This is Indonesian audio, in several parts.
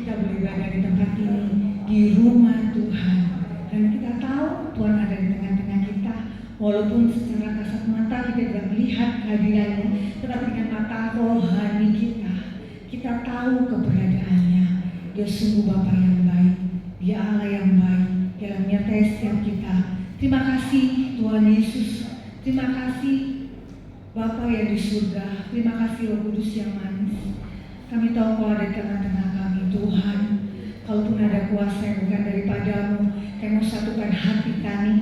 kita boleh berada di tempat ini, di rumah Tuhan. Dan kita tahu Tuhan ada di tengah-tengah kita. Walaupun secara kasat mata kita tidak melihat kehadirannya, tetapi dengan mata rohani kita tahu keberadaannya. Dia sungguh Bapa yang baik, Dia Allah yang baik dalam menyertai setiap kita. Terima kasih Tuhan Yesus, terima kasih Bapa yang di surga, terima kasih Roh Kudus yang manis. Kami tahu Kau ada di tengah-tengah kami Tuhan. Kalaupun ada kuasa yang bukan daripadamu, Kau mau satukan hati kami,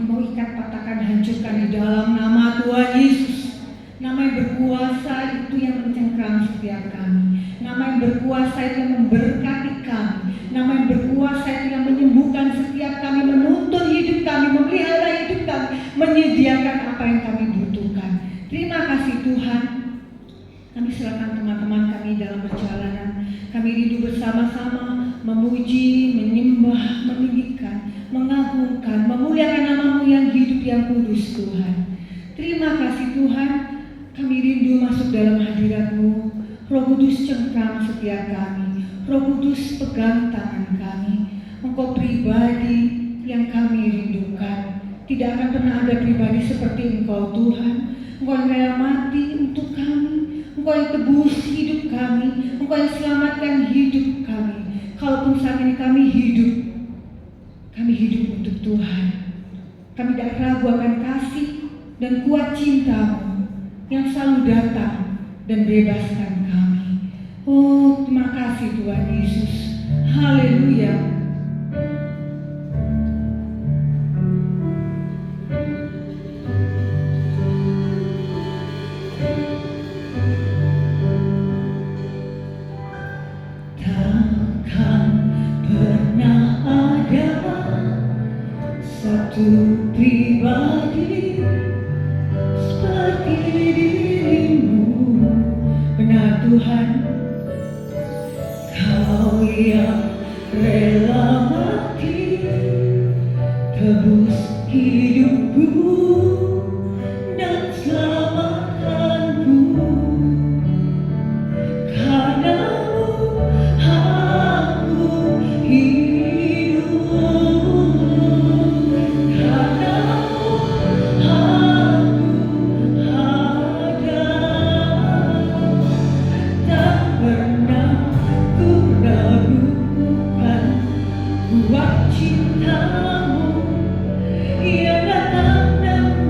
mau ikat, patahkan, hancurkan di dalam nama Tuhan Yesus. Nama yang berkuasa itu yang mencengkram setiap kami. Nama yang berkuasa itu yang memberkati kami. Nama yang berkuasa itu yang menyembuhkan setiap kami, menuntun hidup kami, memelihara hidup kami, menyediakan apa yang kami butuhkan. Terima kasih Tuhan. Kami serahkan teman-teman kami dalam perjalanan. Kami rindu bersama-sama memuji, menyembah, meninggikan, mengagungkan, memuliakan nama-Mu yang hidup, yang kudus Tuhan. Terima kasih Tuhan. Kami rindu masuk dalam hadirat-Mu. Roh Kudus cengkram setiap kami. Roh Kudus pegang tangan kami. Engkau pribadi yang kami rindukan. Tidak akan pernah ada pribadi seperti Engkau Tuhan. Engkau yang rela mati untuk kami. Engkau yang tebus hidup kami. Engkau yang selamatkan hidup kami. Kalaupun saat ini kami hidup untuk Tuhan. Kami tidak ragu akan kasih dan kuat cinta-Mu yang selalu datang dan bebaskan kami. Oh, terima kasih Tuhan Yesus. Haleluya. Satu pribadi seperti dirimu, benar Tuhan. Kau yang rela mati, tebus hidupku dan selamatkanku. Karena-Mu aku hidup. Buat cinta-Mu yang datang dan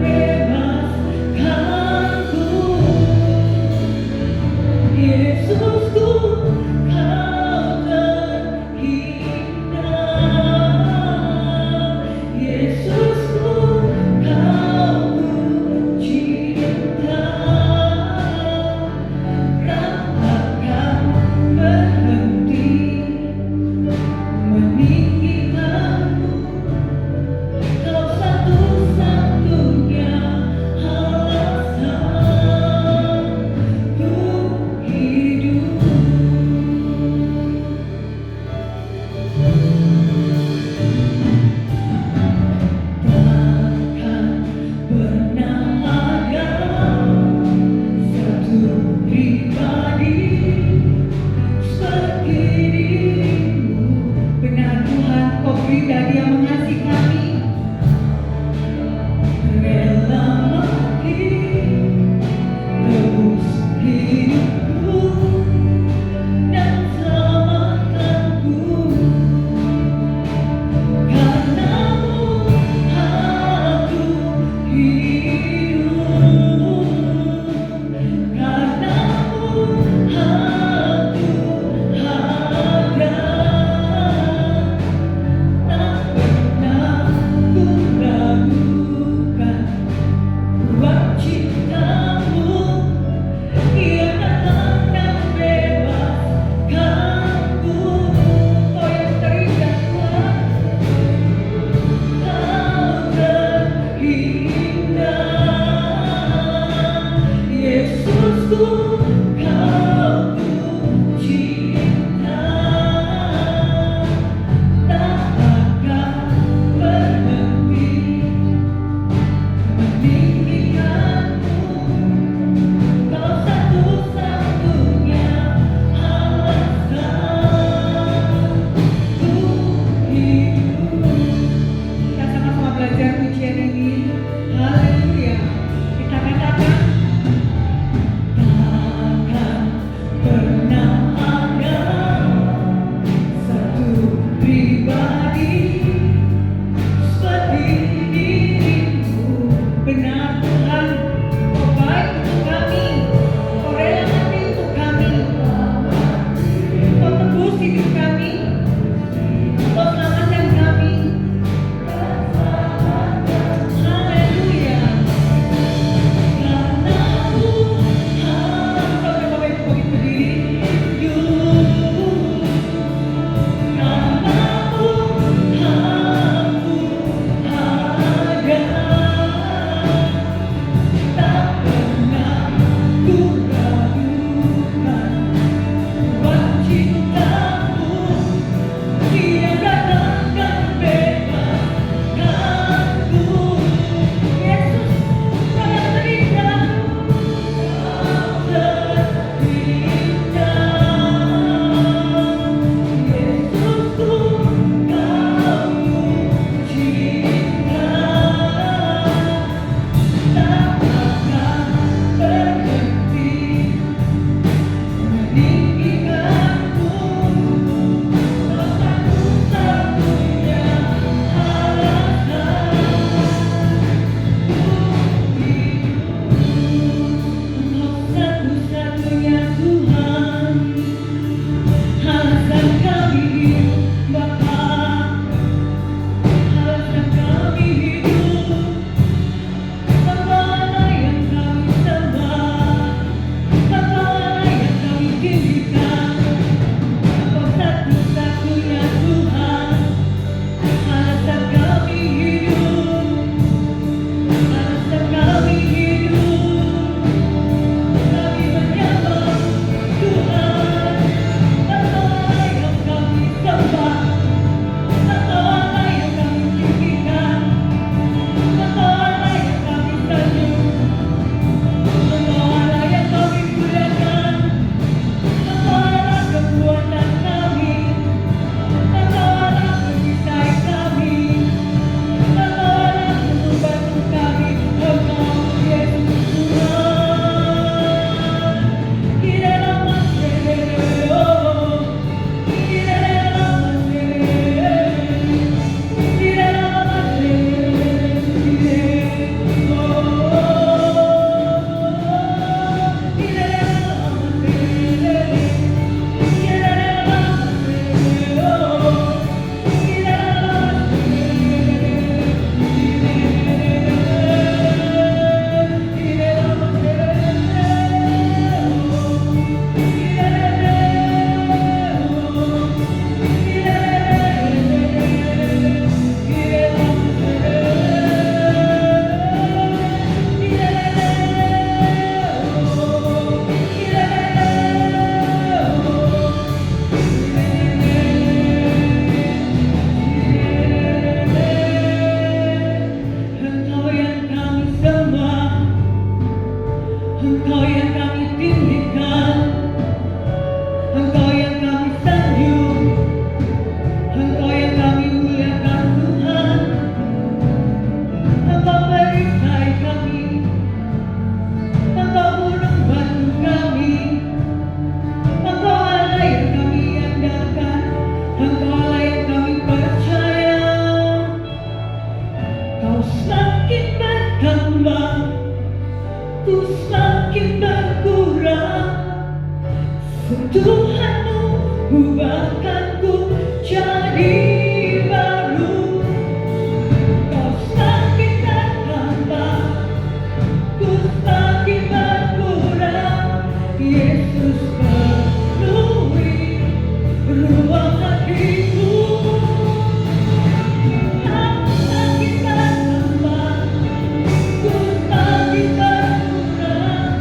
Tuhanmu, ubahkanku jadi baru. Kau semakin bertambah, ku semakin berkurang. Yesus penuhi ruang hatiku. Kau semakin bertambah, ku semakin berkurang.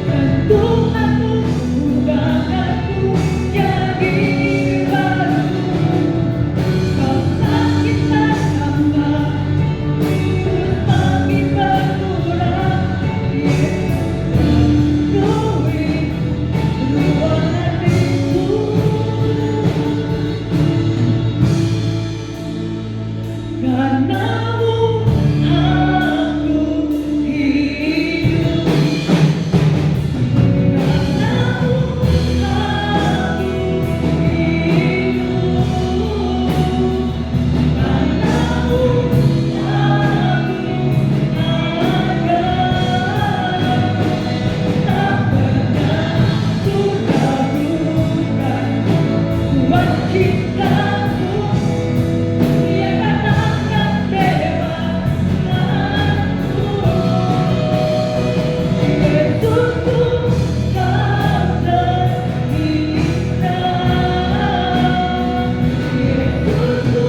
Dan Tuhanmu, ubahkanku jadi baru. Kau semakin bertambah, ku semakin berkurang. Yesus penuhi ruang hatiku. Karenamu aku hidup. Karenamu aku hidup. Karenamu aku ada. Tak pernah ku ragukan kuat cintamu. Dia katakan bebaskanku. Yesusku tak terhina. Yesusku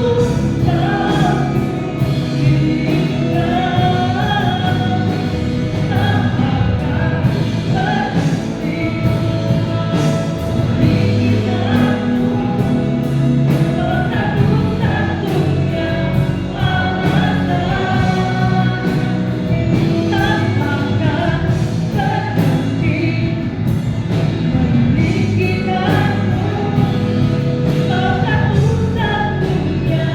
tak terhina. Tak akan berhenti menghinaku. Satu-satunya alasan tak akan berhenti meninggikanmu. Satu-satunya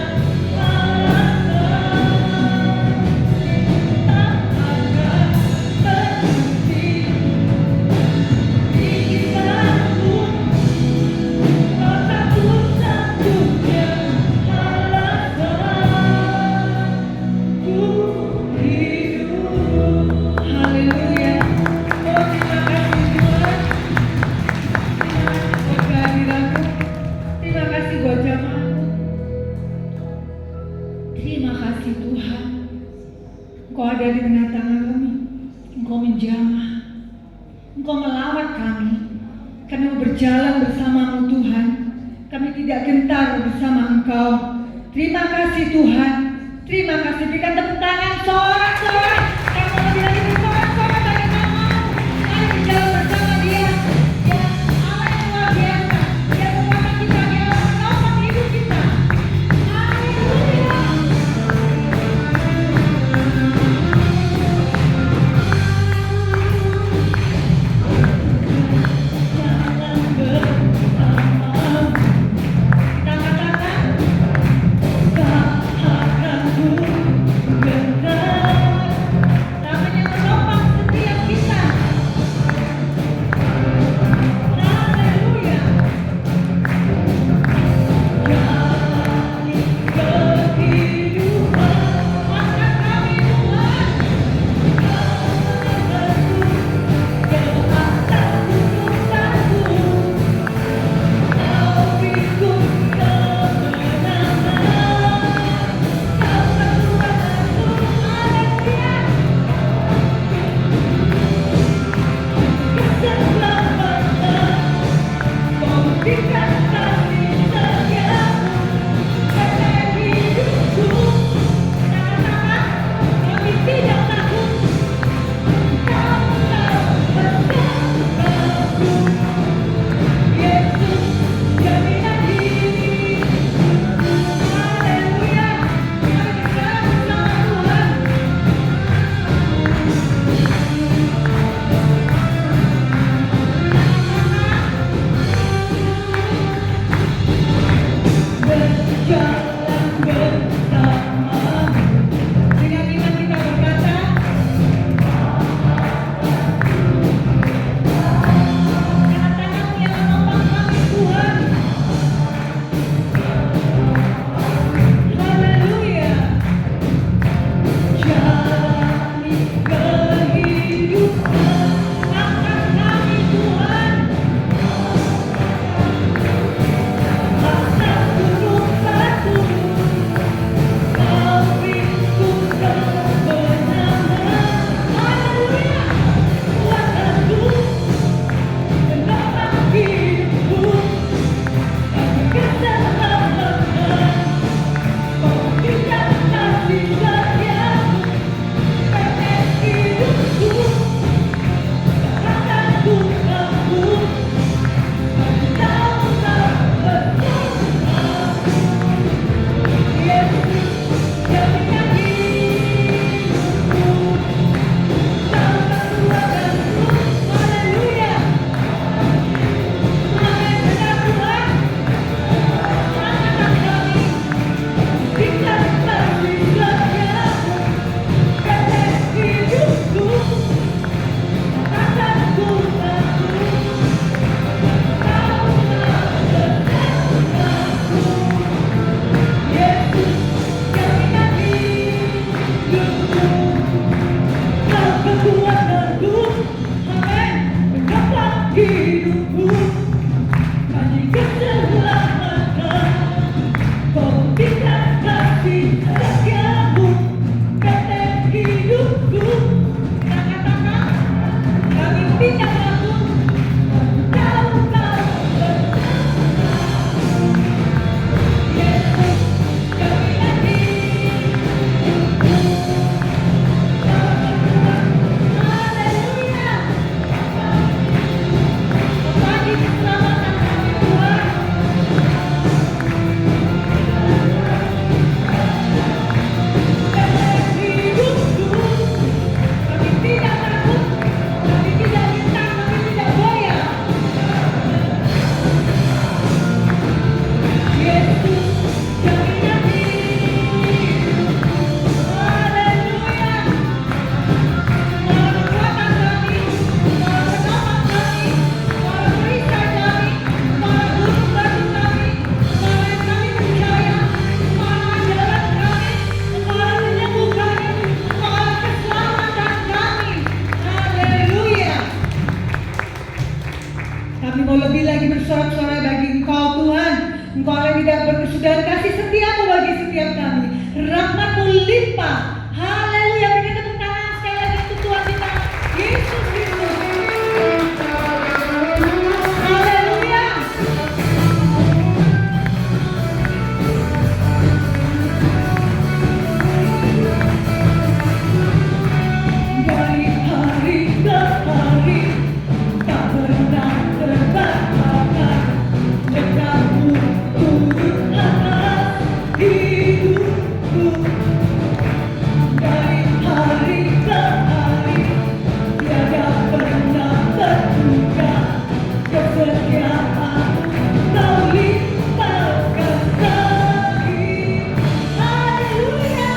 alasan tak akan berhenti meninggikanmu. Satu-satunya alasan ku hidup. Haleluya. Oh, terima kasih Tuhan. Terima kasih buat kehadiranmu. Terima kasih buat jamaahmu. Terima kasih Tuhan. Engkau ada di tengah-tengah kami. Engkau menjamah. Engkau melawat kami. Kami mau berjalan bersamamu Tuhan. Kami tidak gentar bersama Engkau. Terima kasih Tuhan. Terima kasih. Berikan tepuk tangan sorak-sorak. Kamu lebih lagi bersorak-sorak bagi namamu. Mari berjalan bersama Dia. Ya, Allah yang luar biasa. Dia menguatkan kita. Dia menolong hidup kita. Haleluya. Jalan bersamamu. Kita katakan tak akan ku gentar. dan kasih setiamu bagi setiap kami. Rahmat-Mu limpah. Haleluya. Berikan tepuk tangan sekali lagi untuk Tuhan kita Yesus Kristus. Haleluya. Dari hari ke hari tak pernah terbakar dekatmu turun atas hidupku. Dari hari ke hari tiada pernah terduga kesetiaan Kau limpahkan lagi. Haleluya.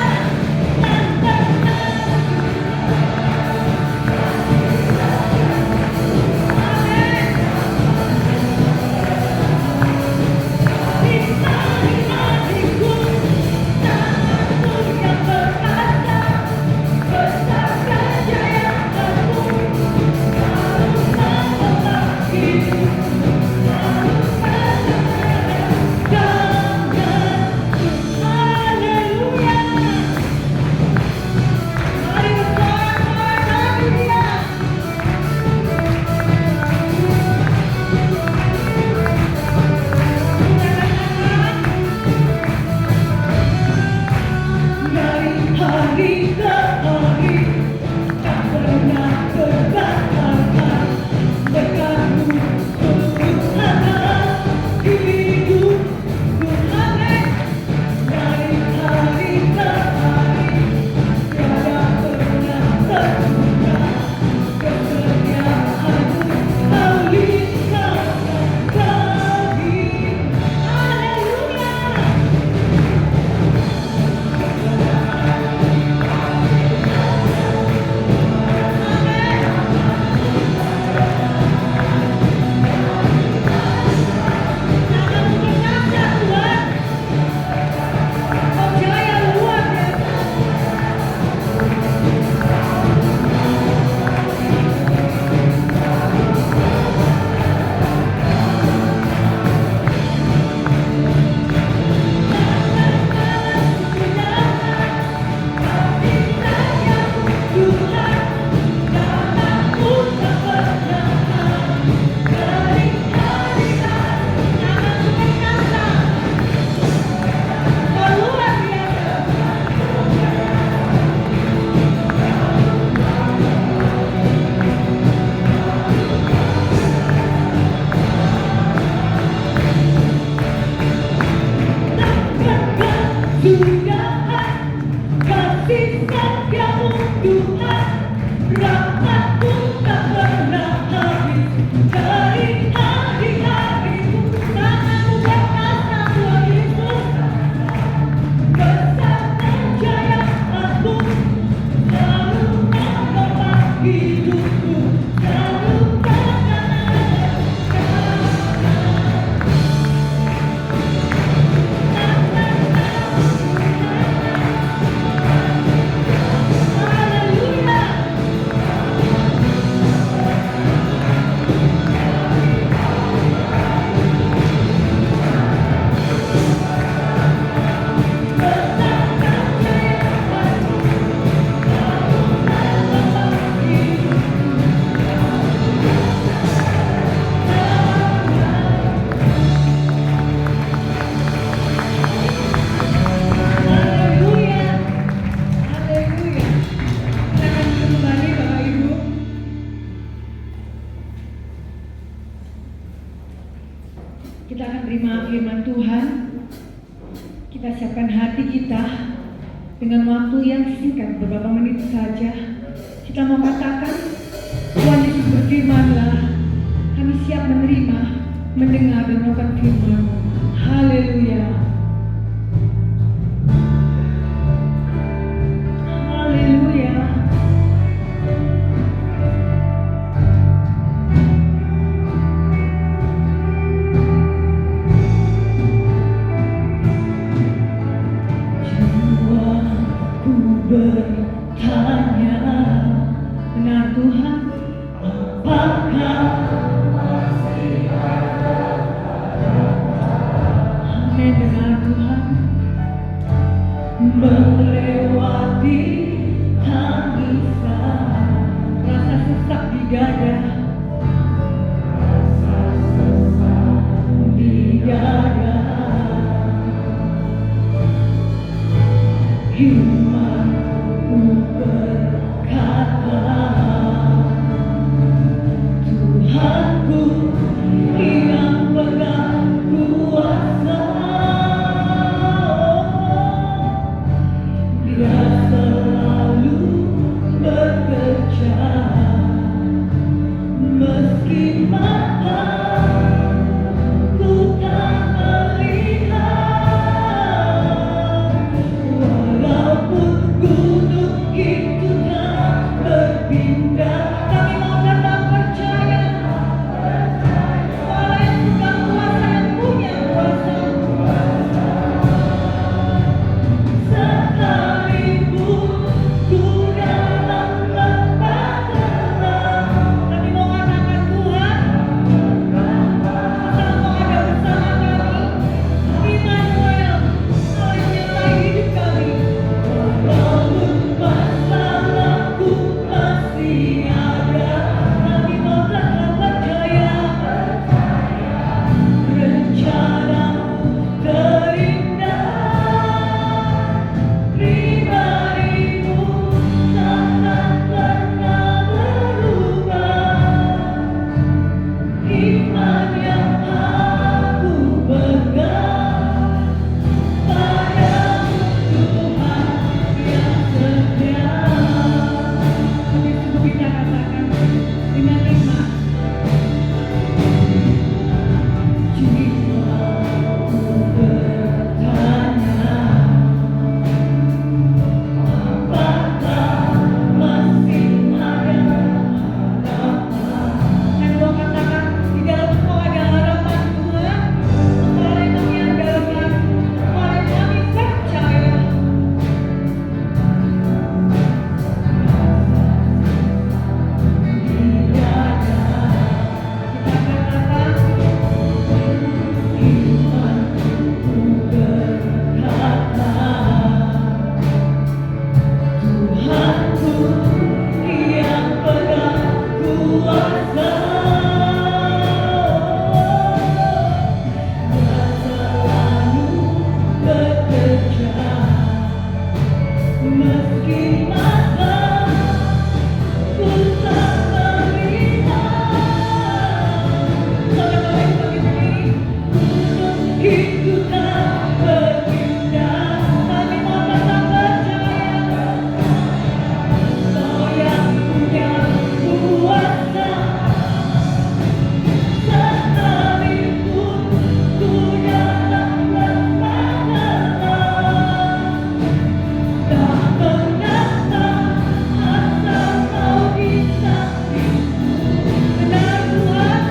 Dari hari ke hari tak pernah terbakar dekatmu turun atas hidupku. Amin. Dari hari ke hari tiada pernah terduga kesetiaanmu Kau limpahkan lagi. Haleluya. Kasih setiamu Tuhan, rahmat-Mu tak pernah habis. Dari hari-harimu tangan-Mu berkata Tuhan Yesus, besar kejayaanmu selalu menopang hidupku, selalu kita akan terima firman Tuhan. Kita siapkan hati kita dengan waktu yang singkat, beberapa menit saja. Kita mau katakan, Tuhan Yesus berfirman-Lah, kami siap menerima, mendengar dan melakukan firman-Mu. Haleluya. Haleluya. Bertanya, benar Tuhan, apakah masih ada? Amin. Imanku berkata, Tuhanku yang pegang kuasa, Dia selalu bekerja meski mataku tak melihat, walaupun gunung itu tak berpindah. Kami mau tetap percaya, Allah yang pegang kuasa, yang punya kuasa. Sekalipun ku dalam lembah gelap, kami mau katakan Tuhan, Engkau ada bersama kami. Immanuel, Allah yang menyertai hidup kami. Walaupun masalahku masih ada, kami mau tetap percaya, rencanamu terindah, pribadimu takkan pernah berubah. Iman yang aku pegang padamu, Tuhan yang setia. Kami sungguh bisa katakan dengan iman, jiwaku bertanya, apakah masih ada harapan? Dan gua katakan, di dalam Engkau ada harapan Tuhan. Engkau yang mengandalkan, Engkau yang kami percaya. Di dada kita katakan, imanku berkata, Tuhanku yang pegang kuasa, Dia selalu bekerja meski mataku tak melihat. Saudara boleh bagi sendiri, gunung itu tak berpindah. Kami mau tetap percaya, Kau yang punya kuasa. Sekalipun ku dalam lembah gelap, tak pernah asal Kau di sampingku. Benar Tuhan,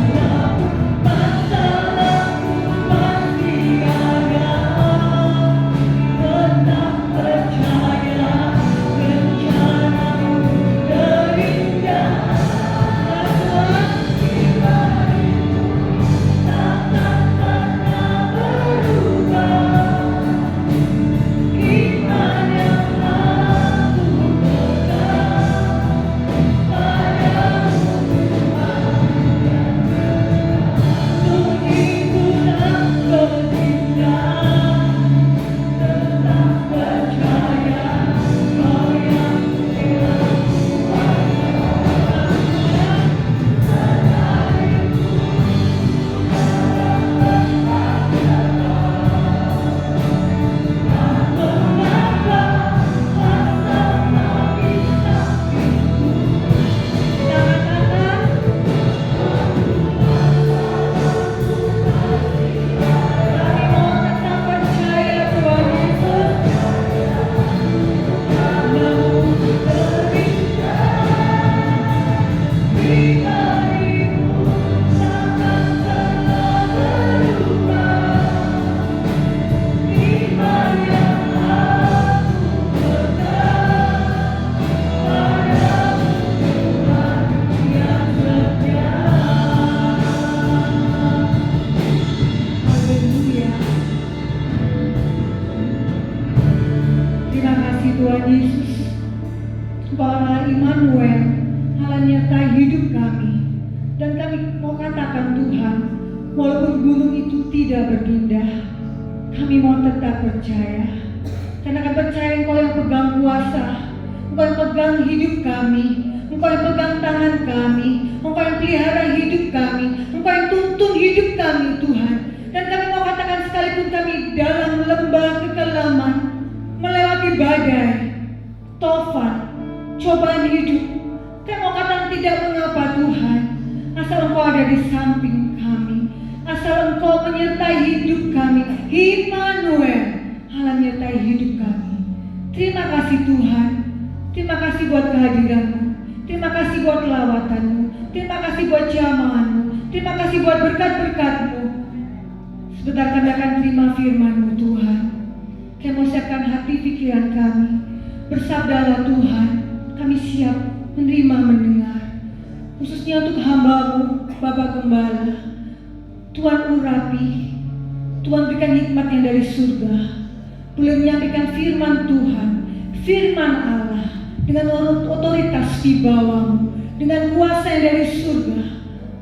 walaupun masalahku masih ada, tetap percaya, rencanamu terindah. Tuhan, pribadimu takkan pernah berubah. Iman yang aku pegang padamu, Tuhan, itu tak berpindah. Tetap percaya, Kau yang punya Tuhan Yesus, Allah Immanuel, Allah nyertai hidup kami. Dan kami mau katakan Tuhan, walaupun gunung itu tidak berpindah, kami mau tetap percaya, karena kami percaya Engkau yang pegang kuasa, Engkau yang pegang hidup kami, Engkau yang pegang tangan kami, Engkau yang pelihara hidup kami, Engkau yang tuntun hidup kami Tuhan. Dan kami mau katakan sekalipun kami dalam lembah kekelaman, melewati badai, tofan, cobaan hidup, kami mau katakan tidak mengapa Tuhan, asal Engkau ada di samping kami, asal Engkau menyertai hidup kami. Immanuel, Allah menyertai hidup kami. Terima kasih Tuhan, terima kasih buat kehadiran-Mu, terima kasih buat lawatan-Mu, terima kasih buat jamahan-Mu, terima kasih buat berkat-berkat-Mu. Sebentar kami akan terima firman-Mu Tuhan. Kami mau siapkan hati pikiran kami. Bersabdalah Tuhan, kami siap menerima mendengar. Khususnya untuk hamba-Mu, Bapak Gembala. Tuhan urapi, Tuhan berikan hikmat yang dari surga. Boleh menyampaikan firman Tuhan, firman Allah, dengan otoritas di bawah-Mu, dengan kuasa yang dari surga.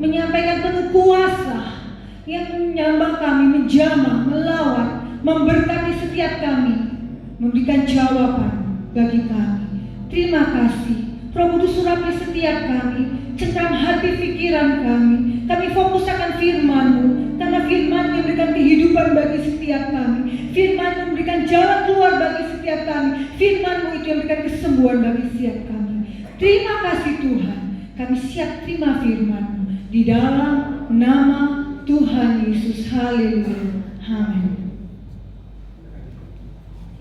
Menyampaikan penuh kuasa yang menyambah kami, menjamah, melawat, memberkati setiap kami, memberikan jawaban bagi kami. Terima kasih. Roh Kudus urapi setiap kami, cengkram hati pikiran kami. Kami fokus akan firman-Mu, karena firman-Mu memberikan kehidupan bagi setiap kami. Firman-Mu memberikan jalan keluar bagi setiap kami. Firman-Mu itu yang memberikan kesembuhan bagi setiap kami. Terima kasih Tuhan. Kami siap terima firman-Mu di dalam nama Tuhan Yesus. Haleluya. Amin.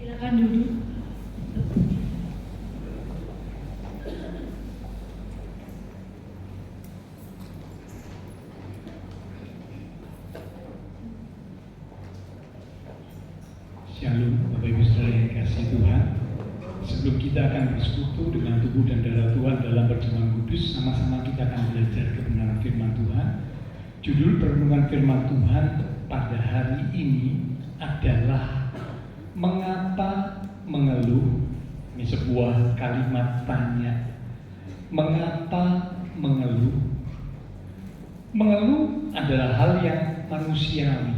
Silakan duduk. Shalom, Bapak Ibu Saudara yang kasih Tuhan. Sebelum kita akan bersekutu dengan tubuh dan darah Tuhan dalam perjamuan kudus, sama-sama kita akan belajar kebenaran firman Tuhan. Judul perenungan firman Tuhan pada hari ini adalah mengapa mengeluh. Ini sebuah kalimat tanya. Mengapa mengeluh? Mengeluh adalah hal yang manusiawi.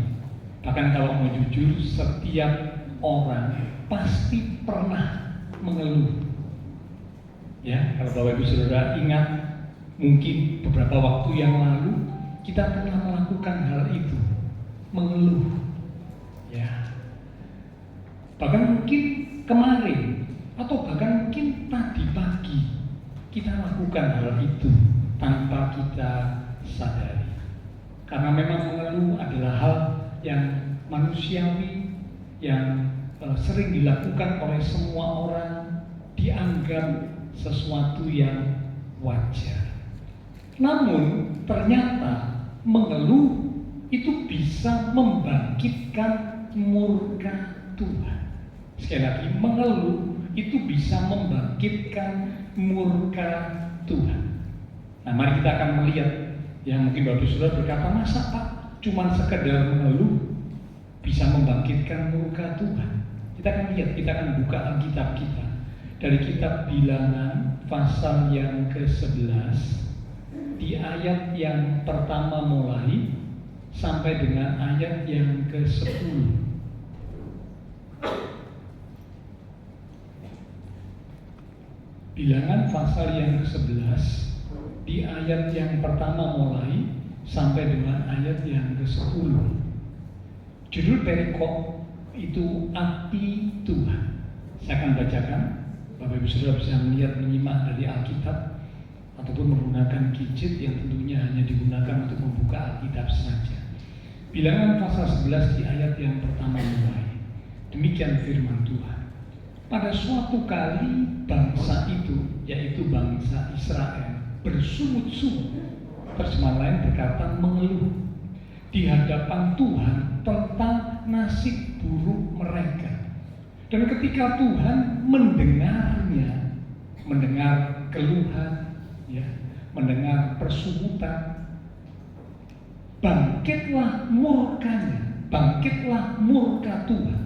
Bahkan kalau mau jujur, setiap orang pasti pernah mengeluh. Ya, kalau Bapak Ibu Saudara ingat, mungkin beberapa waktu yang lalu kita pernah melakukan hal itu, mengeluh. Ya, bahkan mungkin kemarin atau bahkan mungkin tadi pagi kita lakukan hal itu tanpa kita sadari. Karena memang mengeluh adalah hal yang manusiawi, yang sering dilakukan oleh semua orang, dianggap sesuatu yang wajar. Namun ternyata mengeluh itu bisa membangkitkan murka Tuhan. Sekali lagi, mengeluh itu bisa membangkitkan murka Tuhan. Nah, mari kita akan melihat. Ya, mungkin Bapak Saudara berkata, masa Pak cuman sekedar mengeluh bisa membangkitkan murka Tuhan? Kita akan lihat, kita akan buka Alkitab kita dari kitab Bilangan pasal yang ke-11 di ayat yang pertama mulai sampai dengan ayat yang ke-10. Bilangan pasal yang ke-11 di ayat yang pertama mulai sampai dengan ayat yang ke-10. Judul perikop itu api Tuhan. Saya akan bacakan. Bapak Ibu Saudara bisa melihat, menyimak dari Alkitab ataupun menggunakan gadget yang tentunya hanya digunakan untuk membuka Alkitab saja. Bilangan pasal 11 di ayat yang pertama mulai. Demikian firman Tuhan. Pada suatu kali bangsa itu, yaitu bangsa Israel, bersungut-sungut, terjemahan lain berkata mengeluh di hadapan Tuhan tentang nasib buruk mereka. Dan ketika Tuhan mendengarnya, mendengar keluhan, ya, mendengar persungutan, bangkitlah murkanya, bangkitlah murka Tuhan.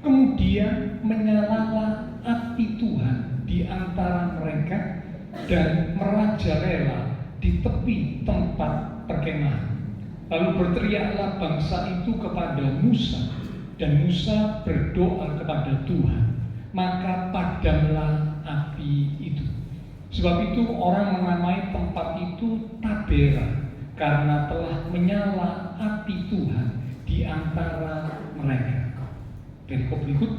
Kemudian menyalalah api Tuhan di antara mereka dan merajalela di tepi tempat perkemahan. Lalu berteriaklah bangsa itu kepada Musa dan Musa berdoa kepada Tuhan, maka padamlah api itu. Sebab itu orang menamai tempat itu Tabera, karena telah menyala api Tuhan di antara mereka. Perikop berikut,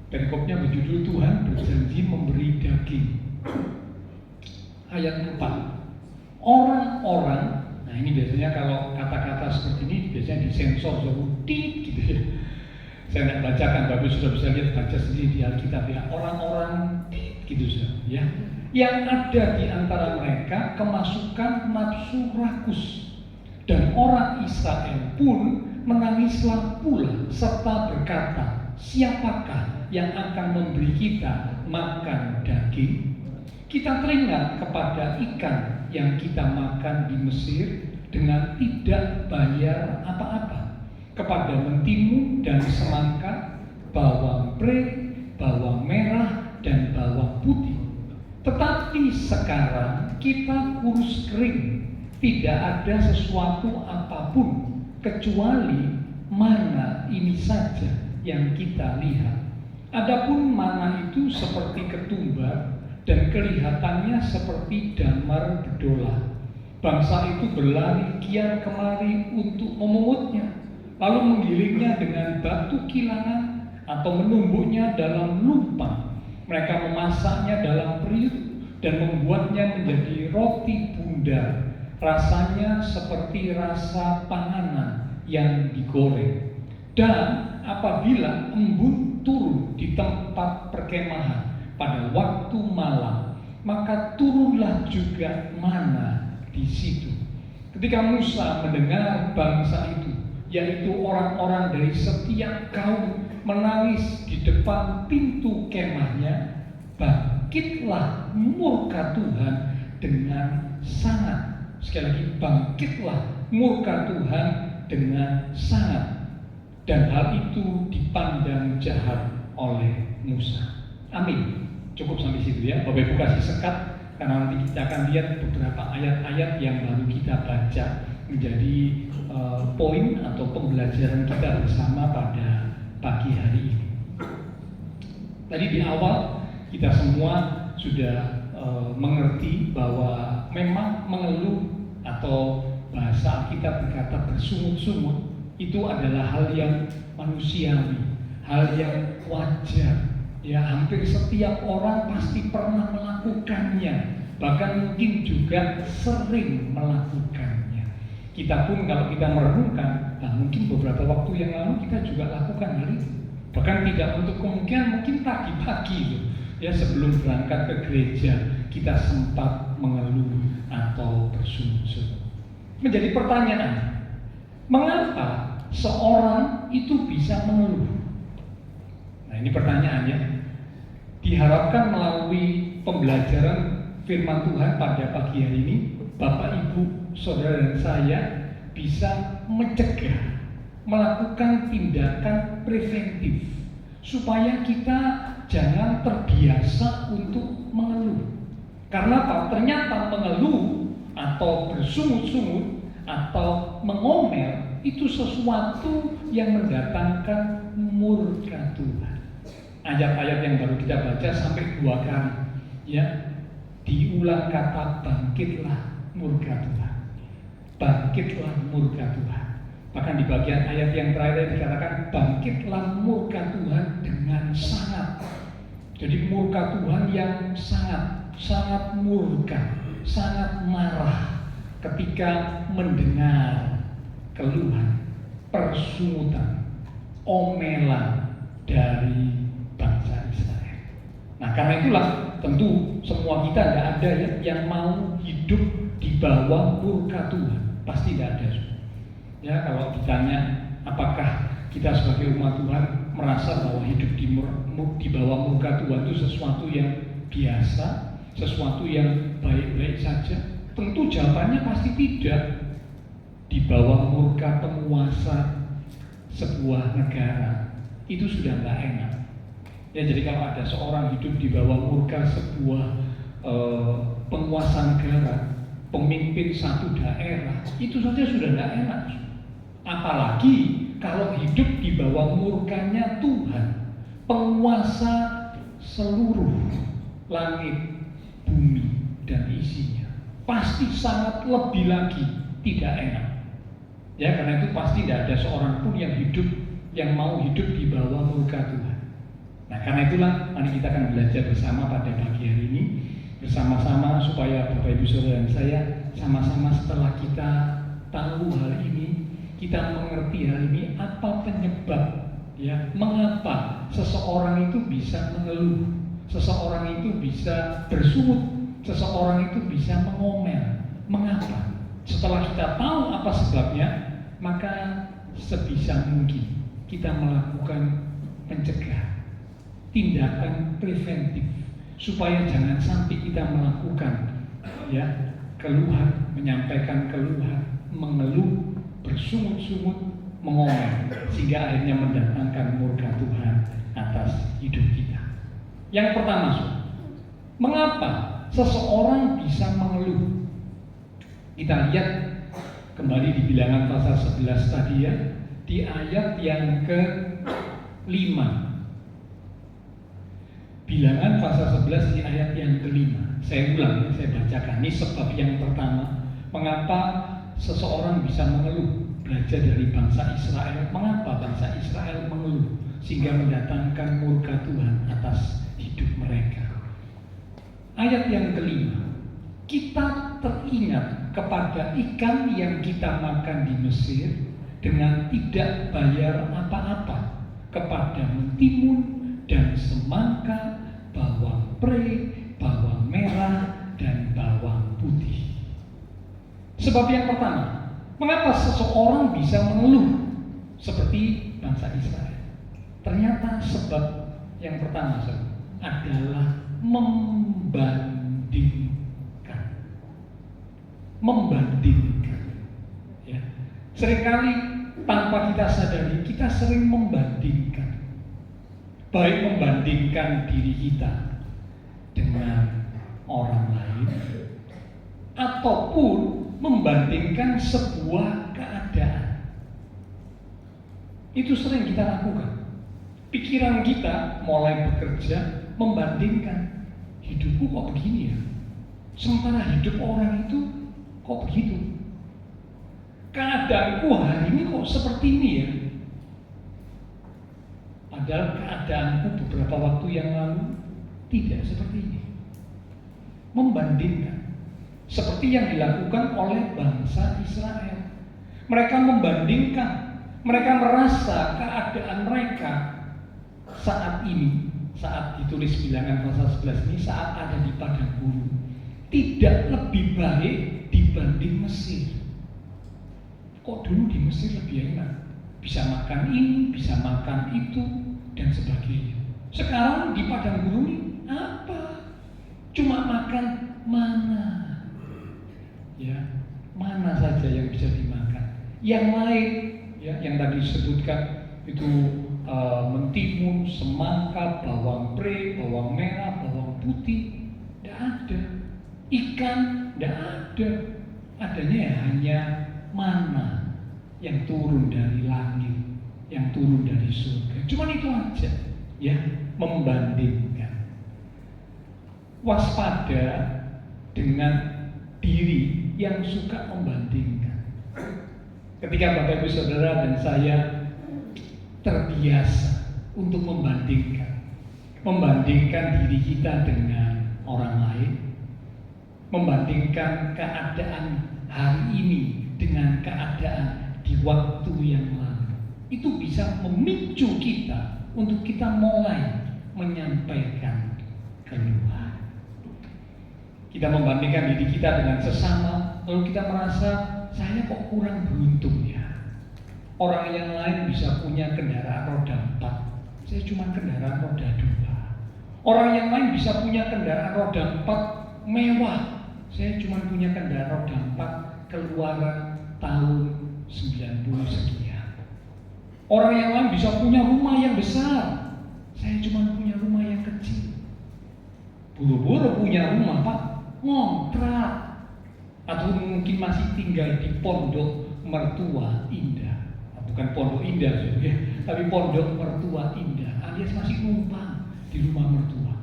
perikopnya berjudul Tuhan berjanji memberi daging. Ayat 4. Orang-orang, nah ini biasanya kalau kata-kata seperti ini biasanya disensor jadi gitu ya. Saya tidak bacakan, Bapak sudah bisa lihat, baca sendiri di Alkitab ya. Orang-orang gitu ya. Yang ada di antara mereka kemasukan nafsu rakus, dan orang Israel pun menangislah pula serta berkata, siapakah yang akan memberi kita makan daging? Kita teringat kepada ikan yang kita makan di Mesir dengan tidak bayar apa-apa, kepada mentimun dan semangka, bawang breh, bawang merah, dan bawang putih. Tetapi sekarang kita kurus kering, tidak ada sesuatu apapun kecuali mana ini saja yang kita lihat. Adapun mana itu seperti ketumbar dan kelihatannya seperti damar bedolah. Bangsa itu berlari kian kemari untuk memungutnya, lalu menggilingnya dengan batu kilangan atau menumbuknya dalam lumpang. Mereka memasaknya dalam periuk dan membuatnya menjadi roti bundar. Rasanya seperti rasa panganan yang digoreng. Dan apabila embun turun di tempat perkemahan pada waktu malam, maka turunlah juga mana di situ. Ketika Musa mendengar bangsa itu, yaitu orang-orang dari setiap kaum, menangis di depan pintu kemahnya, bangkitlah murka Tuhan dengan sangat. Sekali lagi, bangkitlah murka Tuhan dengan sangat, dan hal itu dipandang jahat oleh Musa. Amin. Cukup sampai situ ya. Bapak Ibu kasih sekat, karena nanti kita akan lihat beberapa ayat-ayat yang baru kita baca menjadi poin atau pembelajaran kita bersama pada pagi hari ini. Tadi di awal kita semua sudah mengerti bahwa memang mengeluh atau bahasa kita berkata bersungut-sungut itu adalah hal yang manusiawi, hal yang wajar. Ya, hampir setiap orang pasti pernah melakukannya, bahkan mungkin juga sering melakukannya. Kita pun kalau kita merenungkan, nah mungkin beberapa waktu yang lalu kita juga lakukan hal itu. Bahkan tidak untuk kemungkinan mungkin pagi-pagi itu, ya sebelum berangkat ke gereja kita sempat mengeluh atau bersungut-sungut. Menjadi pertanyaan, mengapa seorang itu bisa mengeluh? Nah ini pertanyaannya. Diharapkan melalui pembelajaran firman Tuhan pada pagi hari ini, Bapak, Ibu, Saudara dan saya bisa mencegah, melakukan tindakan preventif supaya kita jangan terbiasa untuk mengeluh. Karena apa? Ternyata mengeluh atau bersungut-sungut atau mengomel itu sesuatu yang mendatangkan murka Tuhan. Ayat-ayat yang baru kita baca sampai 2 kali, ya, diulang kata bangkitlah murka Tuhan. Bangkitlah murka Tuhan. Bahkan di bagian ayat yang terakhir dikatakan bangkitlah murka Tuhan dengan sangat. Jadi murka Tuhan yang sangat murka, sangat marah ketika mendengar keluhan, persungutan, omelan dari bangsa Israel. Nah karena itulah tentu semua kita tidak ada yang mau hidup di bawah murka Tuhan, pasti tidak ada. Ya kalau ditanya apakah kita sebagai umat Tuhan merasa bahwa hidup di bawah murka Tuhan itu sesuatu yang biasa, sesuatu yang baik-baik saja, tentu jawabannya pasti tidak. Di bawah murka penguasa sebuah negara itu sudah nggak enak. Ya jadi kalau ada seorang hidup di bawah murka sebuah penguasa negara, pemimpin satu daerah, itu saja sudah nggak enak. Apalagi kalau hidup di bawah murkanya Tuhan, penguasa seluruh langit, bumi, dan isinya, pasti sangat lebih lagi tidak enak. Ya, karena itu pasti tidak ada seorang pun yang mau hidup di bawah murka Tuhan. Nah, karena itulah mari kita akan belajar bersama pada pagi hari ini bersama-sama supaya Bapak Ibu Saudara dan saya sama-sama setelah kita tahu hal ini, kita mengerti hal ini apa penyebab, ya, mengapa seseorang itu bisa mengeluh, seseorang itu bisa bersungut, seseorang itu bisa mengomel. Mengapa? Setelah kita tahu apa sebabnya, maka sebisa mungkin kita melakukan pencegah, tindakan preventif, supaya jangan sampai kita melakukan, ya, keluhan, menyampaikan keluhan, mengeluh, bersungut-sungut, mengomel, sehingga akhirnya mendatangkan murka Tuhan atas hidup kita. Yang pertama, mengapa seseorang bisa mengeluh? Kita lihat kembali di Bilangan pasal 11 tadi, ya, di ayat yang ke-5. Bilangan pasal 11 di ayat yang ke-5. Saya ulang, saya bacakan. Ini sebab yang pertama, mengapa seseorang bisa mengeluh. Belajar dari bangsa Israel. Mengapa bangsa Israel mengeluh sehingga mendatangkan murka Tuhan atas hidup mereka. Ayat yang ke-5, kita teringat kepada ikan yang kita makan di Mesir dengan tidak bayar apa-apa, kepada mentimun dan semangka, bawang pre, bawang merah, dan bawang putih. Sebab yang pertama, mengapa seseorang bisa mengeluh seperti bangsa Israel? Ternyata sebab yang pertama adalah membandingkan. Ya. Seringkali tanpa kita sadari, kita sering membandingkan. Baik membandingkan diri kita dengan orang lain, ataupun membandingkan sebuah keadaan. Itu sering kita lakukan. Pikiran kita mulai bekerja membandingkan, hidupku kok begini ya, sementara hidup orang itu kok begitu. Keadaanku hari ini kok seperti ini ya, padahal keadaanku beberapa waktu yang lalu tidak seperti ini. Membandingkan, seperti yang dilakukan oleh bangsa Israel. Mereka membandingkan, mereka merasa keadaan mereka saat ini, saat ditulis Bilangan pasal 11 ini, saat ada di padang gurun, tidak lebih baik dibanding Mesir. Kok dulu di Mesir lebih enak, bisa makan ini, bisa makan itu, dan sebagainya. Sekarang di padang gurun ini apa? Cuma makan mana? Ya, mana saja yang bisa dimakan. Yang lain, ya, yang tadi disebutkan itu mentimun, semangka, bawang pre, bawang merah, bawang putih, tidak ada. Ikan tidak ada. Adanya ya hanya mana yang turun dari langit, yang turun dari surga. Cuma itu aja, ya, membandingkan. Waspada dengan diri yang suka membandingkan. Ketika Bapak Ibu Saudara dan saya terbiasa untuk membandingkan diri kita dengan orang lain, membandingkan keadaan hari ini dengan keadaan di waktu yang lalu, itu bisa memicu kita untuk kita mulai menyampaikan keluhan. Kita membandingkan diri kita dengan sesama, lalu kita merasa, saya kok kurang beruntung ya. Orang yang lain bisa punya kendaraan roda 4, saya cuma kendaraan roda 2. Orang yang lain bisa punya kendaraan roda 4 mewah, saya cuma punya kendaraan roda 4 keluaran tahun 90 sekian. Orang yang lain bisa punya rumah yang besar, saya cuma punya rumah yang kecil. Buru-buru punya rumah Pak, ngontrak, atau mungkin masih tinggal di pondok mertua indah. bukan pondok indah ya, tapi pondok mertua indah, alias masih numpang di rumah mertua.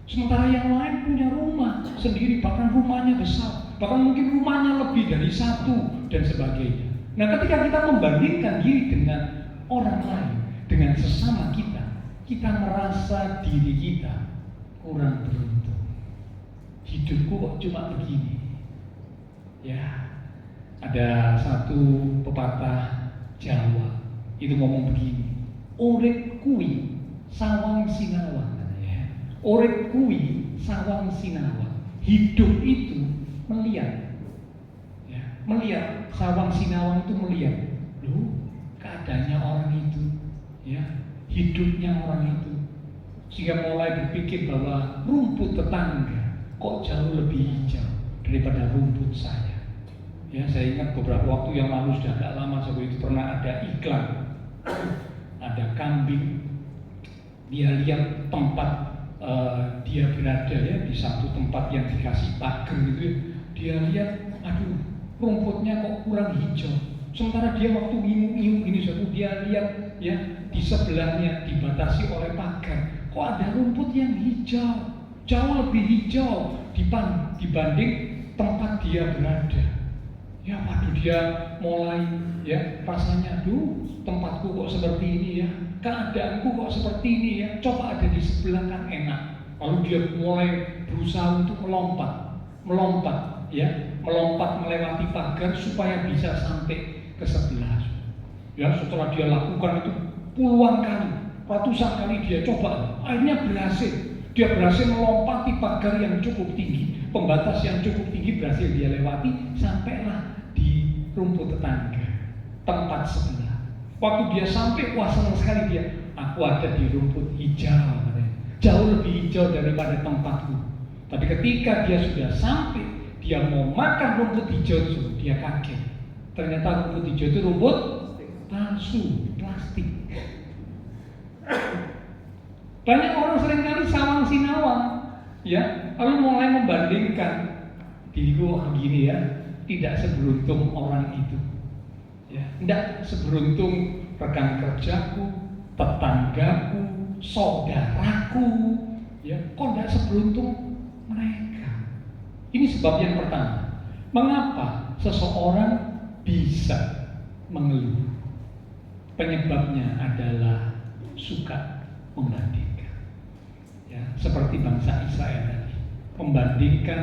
Sementara yang lain punya rumah sendiri, bahkan rumahnya besar, bahkan mungkin rumahnya lebih dari satu dan sebagainya. Nah, ketika kita membandingkan diri dengan orang lain, dengan sesama kita merasa diri kita kurang beruntung. Hidupku kok cuma begini. Ya, ada satu pepatah Jawa itu ngomong begini, urip kuwi sawang sinawang katanya. Urip kuwi sawang sinawang. Hidup itu melihat. Ya, melihat sawang sinawang itu melihat. Loh, keadaannya orang itu, ya, hidupnya orang itu. Sehingga mulai berpikir bahwa rumput tetangga kok jauh lebih hijau daripada rumput saya. Ya, saya ingat beberapa waktu yang lalu, sudah agak lama sebelum itu, pernah ada iklan, ada kambing, dia lihat tempat dia berada ya, di satu tempat yang dikasih pagar gitu ya. Dia lihat, aduh, rumputnya kok kurang hijau. Sementara dia waktu ngiung-ngiung gini, dia lihat ya, di sebelahnya dibatasi oleh pagar, kok ada rumput yang hijau, jauh lebih hijau dibanding tempat dia berada. Ya, waduh, dia mulai ya rasanya, aduh, tempatku kok seperti ini ya, keadaanku kok seperti ini ya, coba ada di sebelah kan enak. Lalu dia mulai berusaha untuk melompat ya, melompat melewati pagar supaya bisa sampai ke sebelah. Ya, setelah dia lakukan itu puluhan kali, ratusan kali dia coba, akhirnya berhasil. Dia berhasil melompati pagar yang cukup tinggi, pembatas yang cukup tinggi berhasil dia lewati, sampailah di rumput tetangga, tempat sebelah. Waktu dia sampai, wah, senang sekali dia. Aku ada di rumput hijau, katanya. Jauh lebih hijau daripada tempatku. Tapi ketika dia sudah sampai, dia mau makan rumput hijau itu, dia kaget. Ternyata rumput hijau itu rumput palsu, plastik. Banyak orang seringkali sawang sinawang, ya, lalu mulai membandingkan diriku begini ya, tidak seberuntung orang itu, ya, tidak seberuntung rekan kerjaku, tetanggaku, saudaraku, ya, kok tidak seberuntung mereka. Ini sebab yang pertama. Mengapa seseorang bisa mengeluh? Penyebabnya adalah suka membandingkan. Ya, seperti bangsa Israel tadi, membandingkan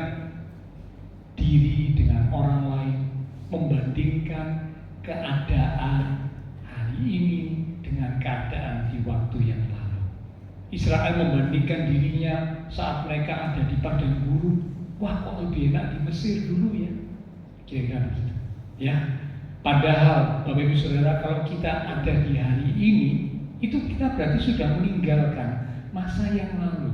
diri dengan orang lain, membandingkan keadaan hari ini dengan keadaan di waktu yang lalu. Israel membandingkan dirinya saat mereka ada di padang gurun. Wah, kok lebih enak di Mesir dulu ya, kira-kira begitu. Ya, padahal Bapak Ibu Saudara, kalau kita ada di hari ini, itu kita berarti sudah meninggalkan masa yang lalu.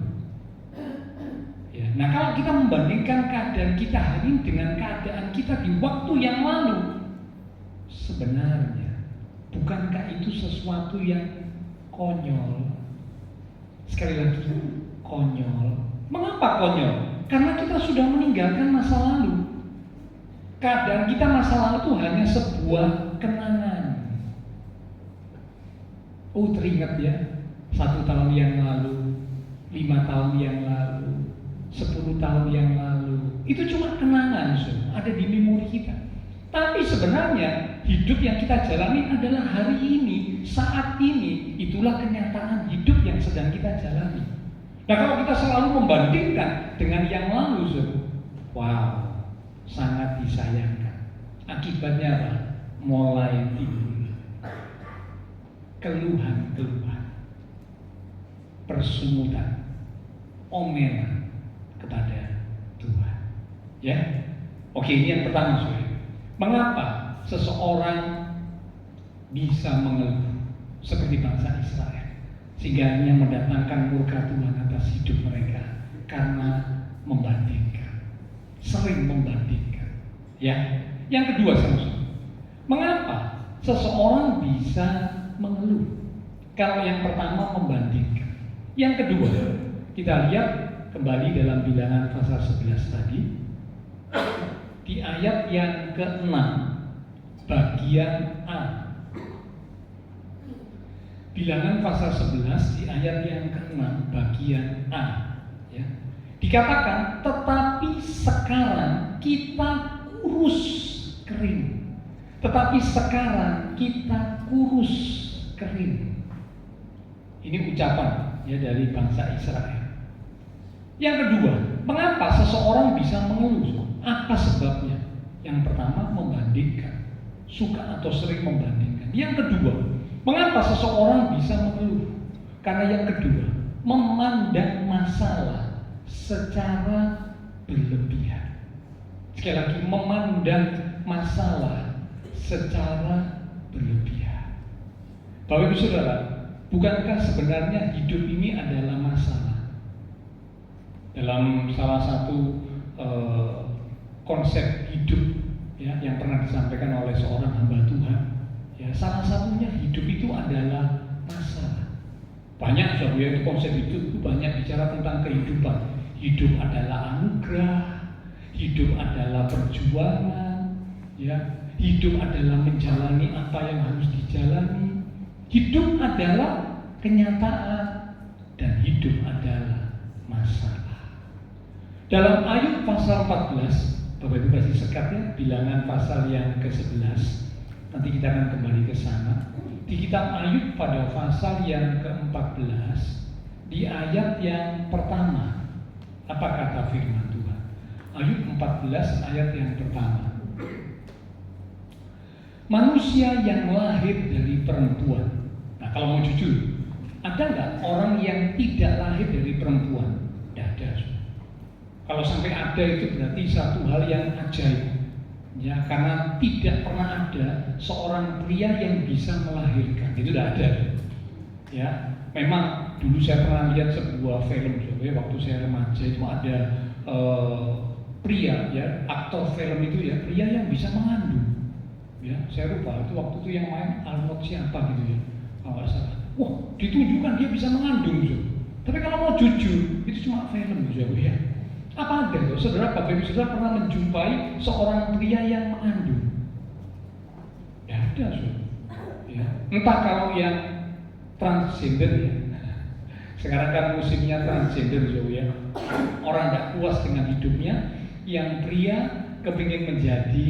Ya, nah, kalau kita membandingkan keadaan kita hari ini dengan keadaan kita di waktu yang lalu, sebenarnya bukankah itu sesuatu yang konyol? Sekali lagi, konyol. Mengapa konyol? Karena kita sudah meninggalkan masa lalu. Keadaan kita masa lalu itu hanya sebuah kenangan. Oh, teringat ya, 1 tahun yang lalu, 5 tahun yang lalu, 10 tahun yang lalu. Itu cuma kenangan, ada di memori kita. Tapi sebenarnya hidup yang kita jalani adalah hari ini, saat ini. Itulah kenyataan hidup yang sedang kita jalani. Nah, kalau kita selalu membandingkan dengan yang lalu, wow, sangat disayangkan. Akibatnya apa? Mulai timbul keluhan-keluhan, persumutan, omelan kepada Tuhan. Ya, oke, ini yang pertama, saudara. Mengapa seseorang bisa mengeluh seperti bangsa Israel, sehingga hanya mendatangkan murka Tuhan atas hidup mereka? Karena membandingkan, sering membandingkan. Ya, yang kedua, saudara, mengapa seseorang bisa mengeluh? Kalau yang pertama membandingkan, yang kedua kita lihat kembali dalam Bilangan pasal 11 tadi, di ayat yang ke-6 bagian A. Bilangan pasal 11 di ayat yang ke-6 bagian A, ya. Dikatakan, tetapi sekarang kita kurus kering. Tetapi sekarang kita kurus kering. Ini ucapan ya dari bangsa Israel. Yang kedua, mengapa seseorang bisa mengeluh? Apa sebabnya? Yang pertama, membandingkan. Suka atau sering membandingkan. Yang kedua, mengapa seseorang bisa mengeluh? Karena yang kedua, memandang masalah secara berlebihan. Sekali lagi, memandang masalah secara berlebihan. Bapak Ibu Saudara, bukankah sebenarnya hidup ini adalah masalah? Dalam salah satu konsep hidup ya, yang pernah disampaikan oleh seorang hamba Tuhan, ya, salah satunya hidup itu adalah masalah. Banyak saudara, itu konsep hidup itu banyak bicara tentang kehidupan. Hidup adalah anugerah, hidup adalah perjuangan, ya, hidup adalah menjalani apa yang harus dijalani. Hidup adalah kenyataan dan hidup adalah masalah. Dalam Ayub pasal 14, Bapak Ibu kasih sekat ya, bilangan pasal yang ke-11. Nanti kita akan kembali ke sana. Di kitab Ayub pada pasal yang ke-14, di ayat yang pertama, apa kata firman Tuhan? Ayub 14 ayat yang pertama. Manusia yang lahir dari perempuan. Nah, kalau mau jujur, ada nggak orang yang tidak lahir dari perempuan? Tidak ada. Kalau sampai ada itu berarti satu hal yang ajaib, ya, karena tidak pernah ada seorang pria yang bisa melahirkan, itu tidak ada, ya. Memang dulu saya pernah lihat sebuah film, waktu saya remaja itu ada pria, ya, aktor film itu ya, pria yang bisa mengandung, ya. Saya lupa itu waktu itu yang main Arnold siapa gitu ya, kalau nggak salah. Wah, ditunjukkan dia bisa mengandung, tapi kalau mau jujur itu cuma film, ya. Apa ada tuh, saudara, Bapak Ibu Saudara pernah menjumpai seorang pria yang mengandung? Ya ada, saudara. Ya. Entah kalau yang transgender ya. Sekarang kan musimnya transgender, saudara, ya. Orang tidak puas dengan hidupnya, yang pria kepingin menjadi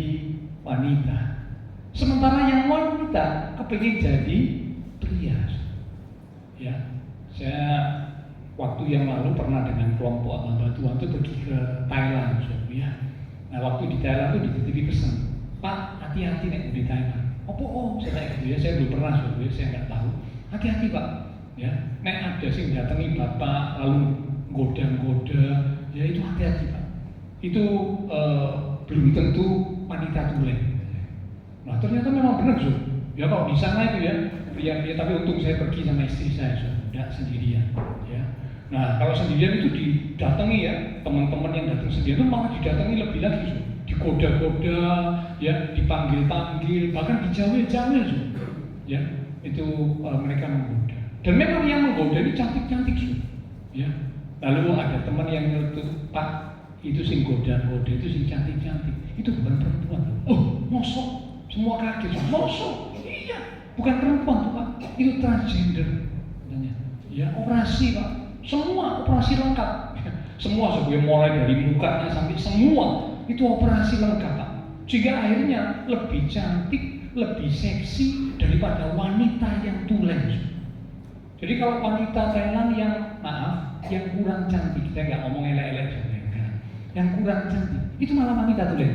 wanita. Sementara yang wanita kepingin jadi pria. Ya, saya waktu yang lalu pernah dengan kelompok hamba Tuhan itu pergi ke Thailand, ya. Nah, waktu di Thailand itu dititipi pesan, Pak, hati-hati nih di Thailand. Oh, saya gitu ya, saya belum pernah, ya, saya nggak tahu. Hati-hati Pak, ya. Nek ada sih datangi Bapak lalu goda-goda, ya itu hati-hati Pak. Itu belum tentu wanita tulen. Nah, ternyata memang benar, ya, kalau di sana itu ya, pria-pria, tapi untung saya pergi sama istri saya, tidak sendirian, ya. Nah, kalau sendirian itu didatangi ya, teman-teman yang datang sendirian itu malah didatangi lebih lagi, digoda-goda, ya, dipanggil-panggil, bahkan dijawil-jawil, ya, itu mereka menggoda. Dan memang yang menggoda ini cantik-cantik, ya. Lalu ada teman yang nyeletuk, Pak, itu sing goda-goda, itu sing cantik-cantik, itu bukan perempuan. Oh, mosok, semua kaget, mosok, iya, bukan perempuan tuh Pak, itu transgender, ya, operasi Pak. Semua operasi lengkap, semua sebelum mulai dari mukanya sampai semua itu operasi lengkap, Pak. Sehingga akhirnya lebih cantik, lebih seksi daripada wanita yang tulen. Jadi kalau wanita Thailand yang yang kurang cantik, saya nggak ngomong elek-elek, yang kurang cantik itu malah wanita tulen.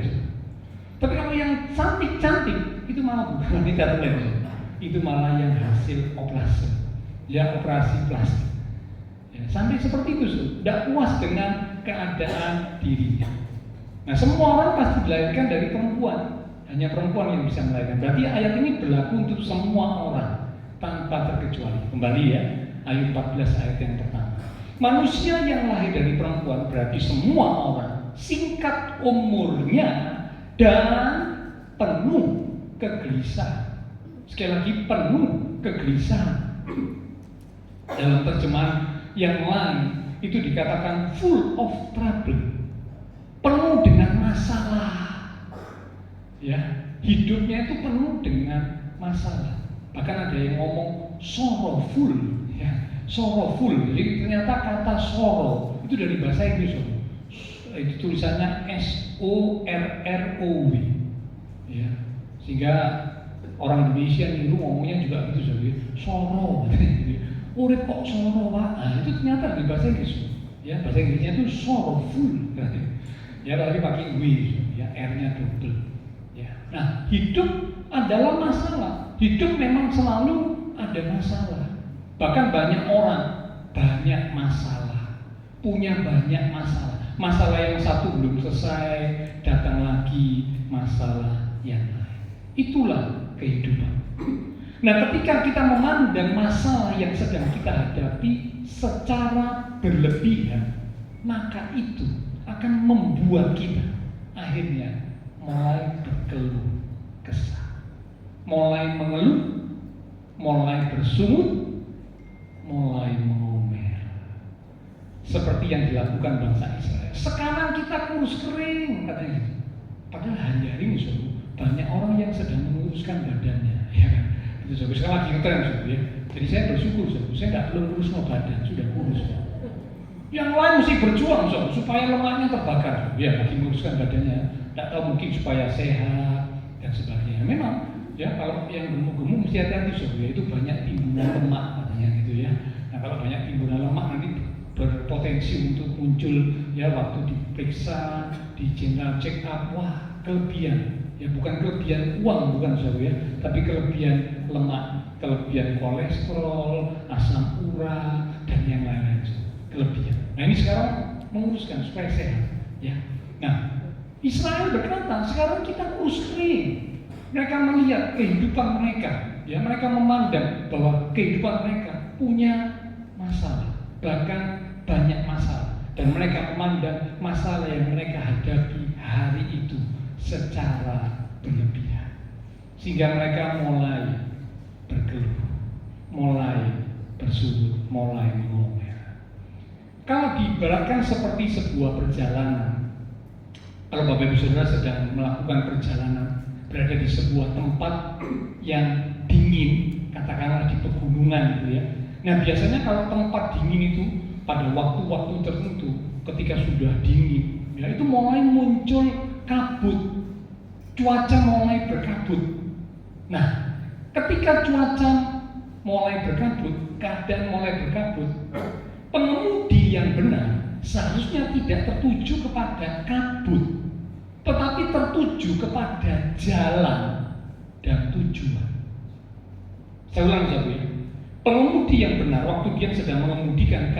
Tapi kalau yang cantik itu malah bukan wanita tulen, itu malah yang hasil operasi, ya, operasi plastik. Sampai seperti itu, tidak puas dengan keadaan dirinya. Nah, semua orang pasti dilahirkan dari perempuan, hanya perempuan yang bisa melahirkan. Berarti ayat ini berlaku untuk semua orang tanpa terkecuali. Kembali ya, ayat 14 ayat yang pertama. Manusia yang lahir dari perempuan berarti semua orang, singkat umurnya dan penuh kegelisahan. Sekali lagi, penuh kegelisahan. Dalam terjemahan yang lain itu dikatakan full of trouble, penuh dengan masalah, ya, hidupnya itu penuh dengan masalah. Bahkan ada yang ngomong sorrowful, ya, sorrowful. Jadi ternyata kata sorrow itu dari bahasa Inggris, itu tulisannya SORROW, ya. Sehingga orang Indonesia niru ngomongnya juga gitu, sorrow. Urip kok sorrow, Pak. Nah, itu ternyata dari bahasa Inggris, ya. Bahasa Inggrisnya itu sorrowful, ya, tapi pakai W, ya, R-nya double. Ya. Nah, hidup adalah masalah. Hidup memang selalu ada masalah. Bahkan banyak orang banyak masalah, punya banyak masalah. Masalah yang satu belum selesai, datang lagi masalah yang lain. Itulah kehidupan. Nah, ketika kita memandang masalah yang sedang kita hadapi secara berlebihan, maka itu akan membuat kita akhirnya mulai berkeluh kesah, mulai mengeluh, mulai bersungut, mulai mengomel, seperti yang dilakukan bangsa Israel. Sekarang kita kurus kering, katanya gitu. Padahal hari-hari misalnya banyak orang yang sedang menguruskan badannya, ya kan? Itu sekarang lagi ngetren, ya. Jadi saya bersyukur, saya nggak perlu ngurus no badan, sudah kurus. Yang lain mesti berjuang supaya lemaknya terbakar, ya, lagi menguruskan badannya. Tidak tahu, mungkin supaya sehat dan sebagainya. Memang, ya, kalau yang gemuk-gemuk mesti hati-hati, ya, itu banyak timbunan lemak katanya gitu, ya. Nah, kalau banyak timbunan lemak nanti berpotensi untuk muncul, ya, waktu diperiksa, di general check up, wah, kelebihan, ya, bukan kelebihan uang, bukan, ya, tapi kelebihan lemak, kelebihan kolesterol, asam urat, dan yang lain-lain, kelebihan. Nah, ini sekarang menguruskan supaya sehat, ya. Nah, Israel berkata, sekarang kita kurus kering. Mereka melihat kehidupan mereka, ya, mereka memandang bahwa kehidupan mereka punya masalah, bahkan banyak masalah, dan mereka memandang masalah yang mereka hadapi hari itu secara berlebihan, sehingga mereka mulai berkeluh, mulai bersungut, mulai mengomel. Kalau diibaratkan seperti sebuah perjalanan, kalau Bapak Ibu Saudara sedang melakukan perjalanan, berada di sebuah tempat yang dingin, katakanlah di pegunungan, gitu, ya. Nah, biasanya kalau tempat dingin itu pada waktu-waktu tertentu, ketika sudah dingin, ya, itu mulai muncul kabut, cuaca mulai berkabut. Nah, ketika cuaca mulai berkabut, keadaan mulai berkabut, pengemudi yang benar seharusnya tidak tertuju kepada kabut, tetapi tertuju kepada jalan dan tujuan. Saya ulang, ya. Pengemudi yang benar waktu dia sedang mengemudikan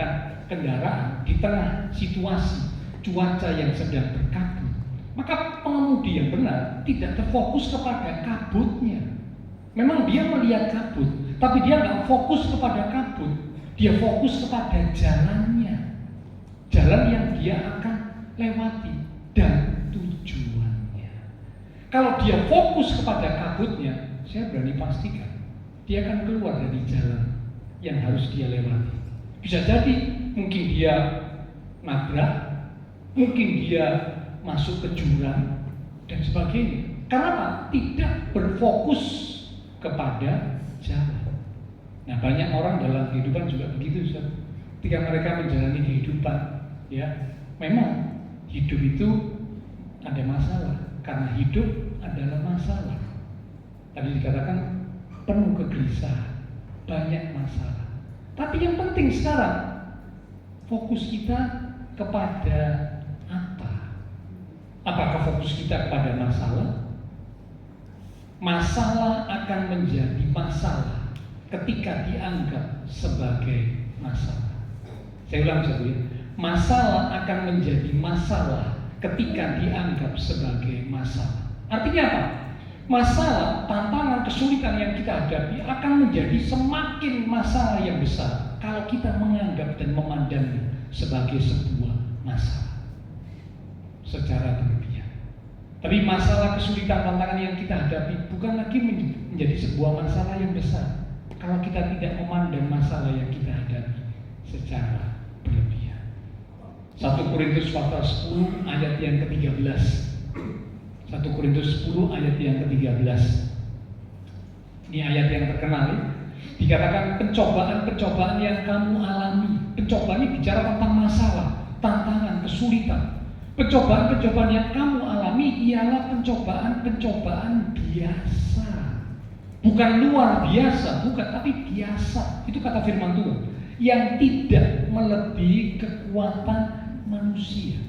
kendaraan di tengah situasi cuaca yang sedang berkabut, maka pengemudi yang benar tidak terfokus kepada kabutnya. Memang dia melihat kabut, tapi dia nggak fokus kepada kabut. Dia fokus kepada jalannya, jalan yang dia akan lewati dan tujuannya. Kalau dia fokus kepada kabutnya, saya berani pastikan dia akan keluar dari jalan yang harus dia lewati. Bisa jadi mungkin dia nabrak, mungkin dia masuk ke jurang dan sebagainya. Karena apa? Tidak berfokus kepada jalan. Nah, banyak orang dalam kehidupan juga begitu, Ustaz. Ketika mereka menjalani kehidupan, ya, memang hidup itu ada masalah, karena hidup adalah masalah. Tadi dikatakan penuh kegelisahan, banyak masalah. Tapi yang penting sekarang, fokus kita kepada apa? Apakah fokus kita kepada masalah? Masalah akan menjadi masalah ketika dianggap sebagai masalah. Saya ulang, ya. Masalah akan menjadi masalah ketika dianggap sebagai masalah. Artinya apa? Masalah, tantangan, kesulitan yang kita hadapi akan menjadi semakin masalah yang besar kalau kita menganggap dan memandangnya sebagai sebuah masalah secara berlebihan. Tapi masalah, kesulitan, tantangan yang kita hadapi bukan lagi menjadi sebuah masalah yang besar kalau kita tidak memandang masalah yang kita hadapi secara berlebihan. 1 Korintus pasal 10 ayat yang ke-13. 1 Korintus 10 ayat yang ke-13. Ini ayat yang terkenal ya. Dikatakan pencobaan-pencobaan yang kamu alami. Pencobaan ini bicara tentang masalah, tantangan, kesulitan. Pencobaan-pencobaan yang kamu alami ialah pencobaan-pencobaan biasa. Bukan luar biasa, bukan, tapi biasa. Itu kata firman Tuhan. Yang tidak melebihi kekuatan manusia.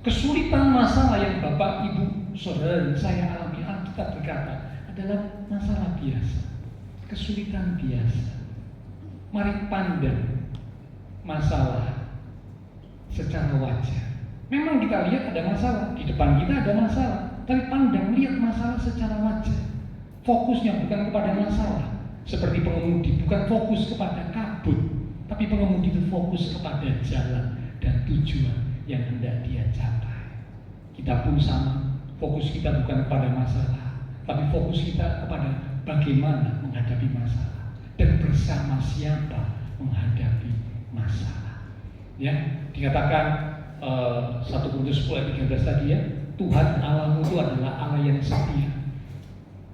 Kesulitan masalah yang Bapak, Ibu, Saudara dan saya alami, Alkitab berkata adalah masalah biasa, kesulitan biasa. Mari pandang masalah secara wajar. Memang kita lihat ada masalah, di depan kita ada masalah, tapi pandang lihat masalah secara wajar. Fokusnya bukan kepada masalah, seperti pengemudi bukan fokus kepada kabut, tapi pengemudi itu fokus kepada jalan dan tujuan yang hendak dia capai. Kita pun sama, fokus kita bukan kepada masalah, tapi fokus kita kepada bagaimana menghadapi masalah dan bersama siapa menghadapi masalah. Ya, dikatakan 1 Korintus 10:13 tadi ya, Tuhan Allahmu itu adalah Allah yang setia,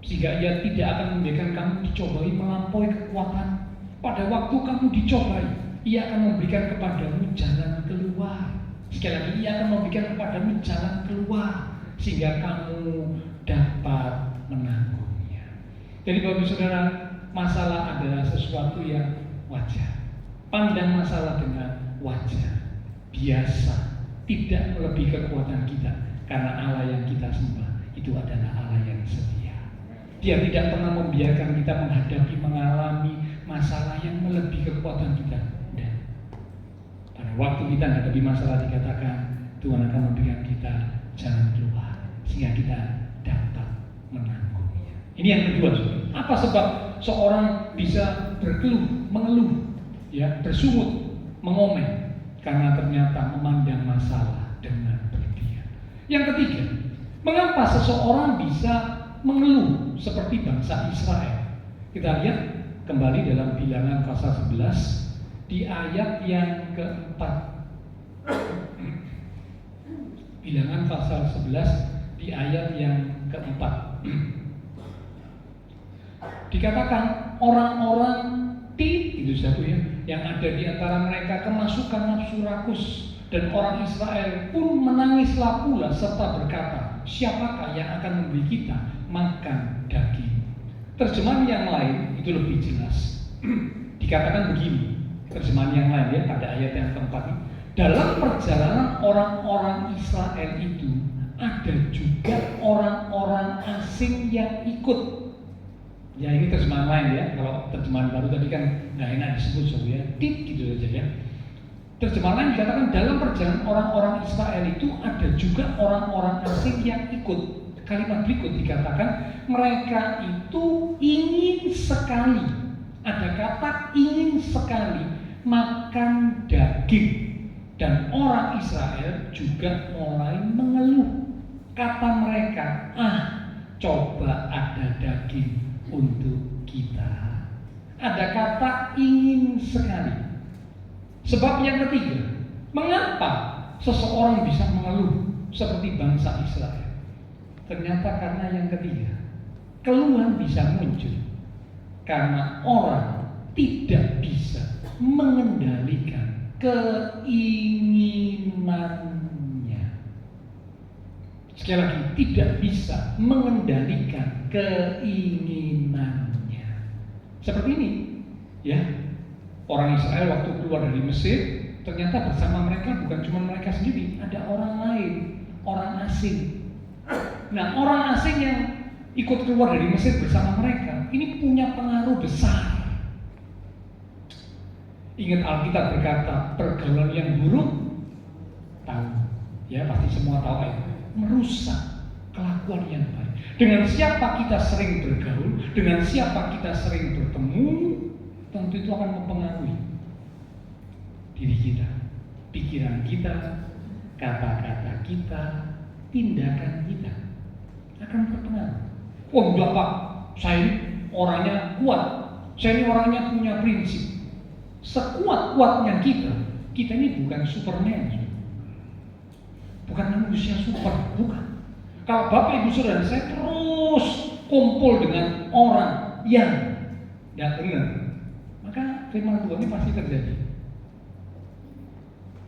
sehingga Ia tidak akan membiarkan kamu dicobai melampaui kekuatan. Pada waktu kamu dicobai, Ia akan memberikan kepadamu jalan keluar. Sekali lagi, Ia akan memberikan kepadamu jalan keluar sehingga kamu dapat menanggungnya. Jadi Bapak Saudara, masalah adalah sesuatu yang wajar. Pandang masalah dengan wajar, biasa, tidak melebihi kekuatan kita, karena Allah yang kita sembah itu adalah Allah yang setia. Dia tidak pernah membiarkan kita mengalami masalah yang melebihi kekuatan kita. Dan pada waktu kita menghadapi masalah, dikatakan Tuhan akan memberikan kita jalan keluar sehingga kita dapat menanggungnya. Ini yang kedua. Apa sebab seorang bisa mengeluh, ya, bersungut, mengomel? Karena ternyata memandang masalah dengan berlebihan. Yang ketiga, mengapa seseorang bisa mengeluh seperti bangsa Israel? Kita lihat kembali dalam Bilangan pasal 11 di ayat yang keempat. Bilangan pasal 11 di ayat yang keempat. Dikatakan orang-orang itu satu ya, yang ada di antara mereka kemasukan nafsu rakus, dan orang Israel pun menangislah pula serta berkata, siapakah yang akan memberi kita makan daging? Terjemahan yang lain itu lebih jelas. Dikatakan begini, terjemahan yang lain ya, pada ayat yang keempat ini, dalam perjalanan orang-orang Israel itu ada juga orang-orang asing yang ikut. Ya, ini terjemahan lain ya. Kalau terjemahan baru tadi kan nggak enak disebut so ya, gitu aja ya. Terjemahan lain dikatakan dalam perjalanan orang-orang Israel itu ada juga orang-orang asing yang ikut. Kalimat berikut dikatakan mereka itu ingin sekali, ada kata ingin sekali makan daging, dan orang Israel juga mulai mengeluh. Kata mereka, coba ada daging untuk kita. Ada kata ingin sekali. Sebab yang ketiga, mengapa seseorang bisa mengeluh seperti bangsa Israel? Ternyata karena yang ketiga, keluhan bisa muncul karena orang tidak bisa mengendalikan keinginannya. Sekali lagi, tidak bisa mengendalikan keinginannya. Seperti ini, ya. Orang Israel waktu keluar dari Mesir, ternyata bersama mereka bukan cuma mereka sendiri, ada orang lain, orang asing. Nah, orang asing yang ikut keluar dari Mesir bersama mereka, ini punya pengaruh besar. Ingat Alkitab berkata, pergaulan yang buruk, tahu, ya pasti semua tahu itu, merusak kelakuan yang baik. Dengan siapa kita sering bergaul, dengan siapa kita sering bertemu, tentu itu akan mempengaruhi diri kita, pikiran kita, kata-kata kita, tindakan kita akan terpengaruh. Oh enggak Pak, saya ini orangnya kuat, saya ini orangnya punya prinsip. Sekuat-kuatnya kita ini bukan Superman, bukan manusia super, bukan. Kalau Bapak Ibu Saudara saya terus kumpul dengan orang yang tidak benar, maka firman Tuhan ini pasti terjadi.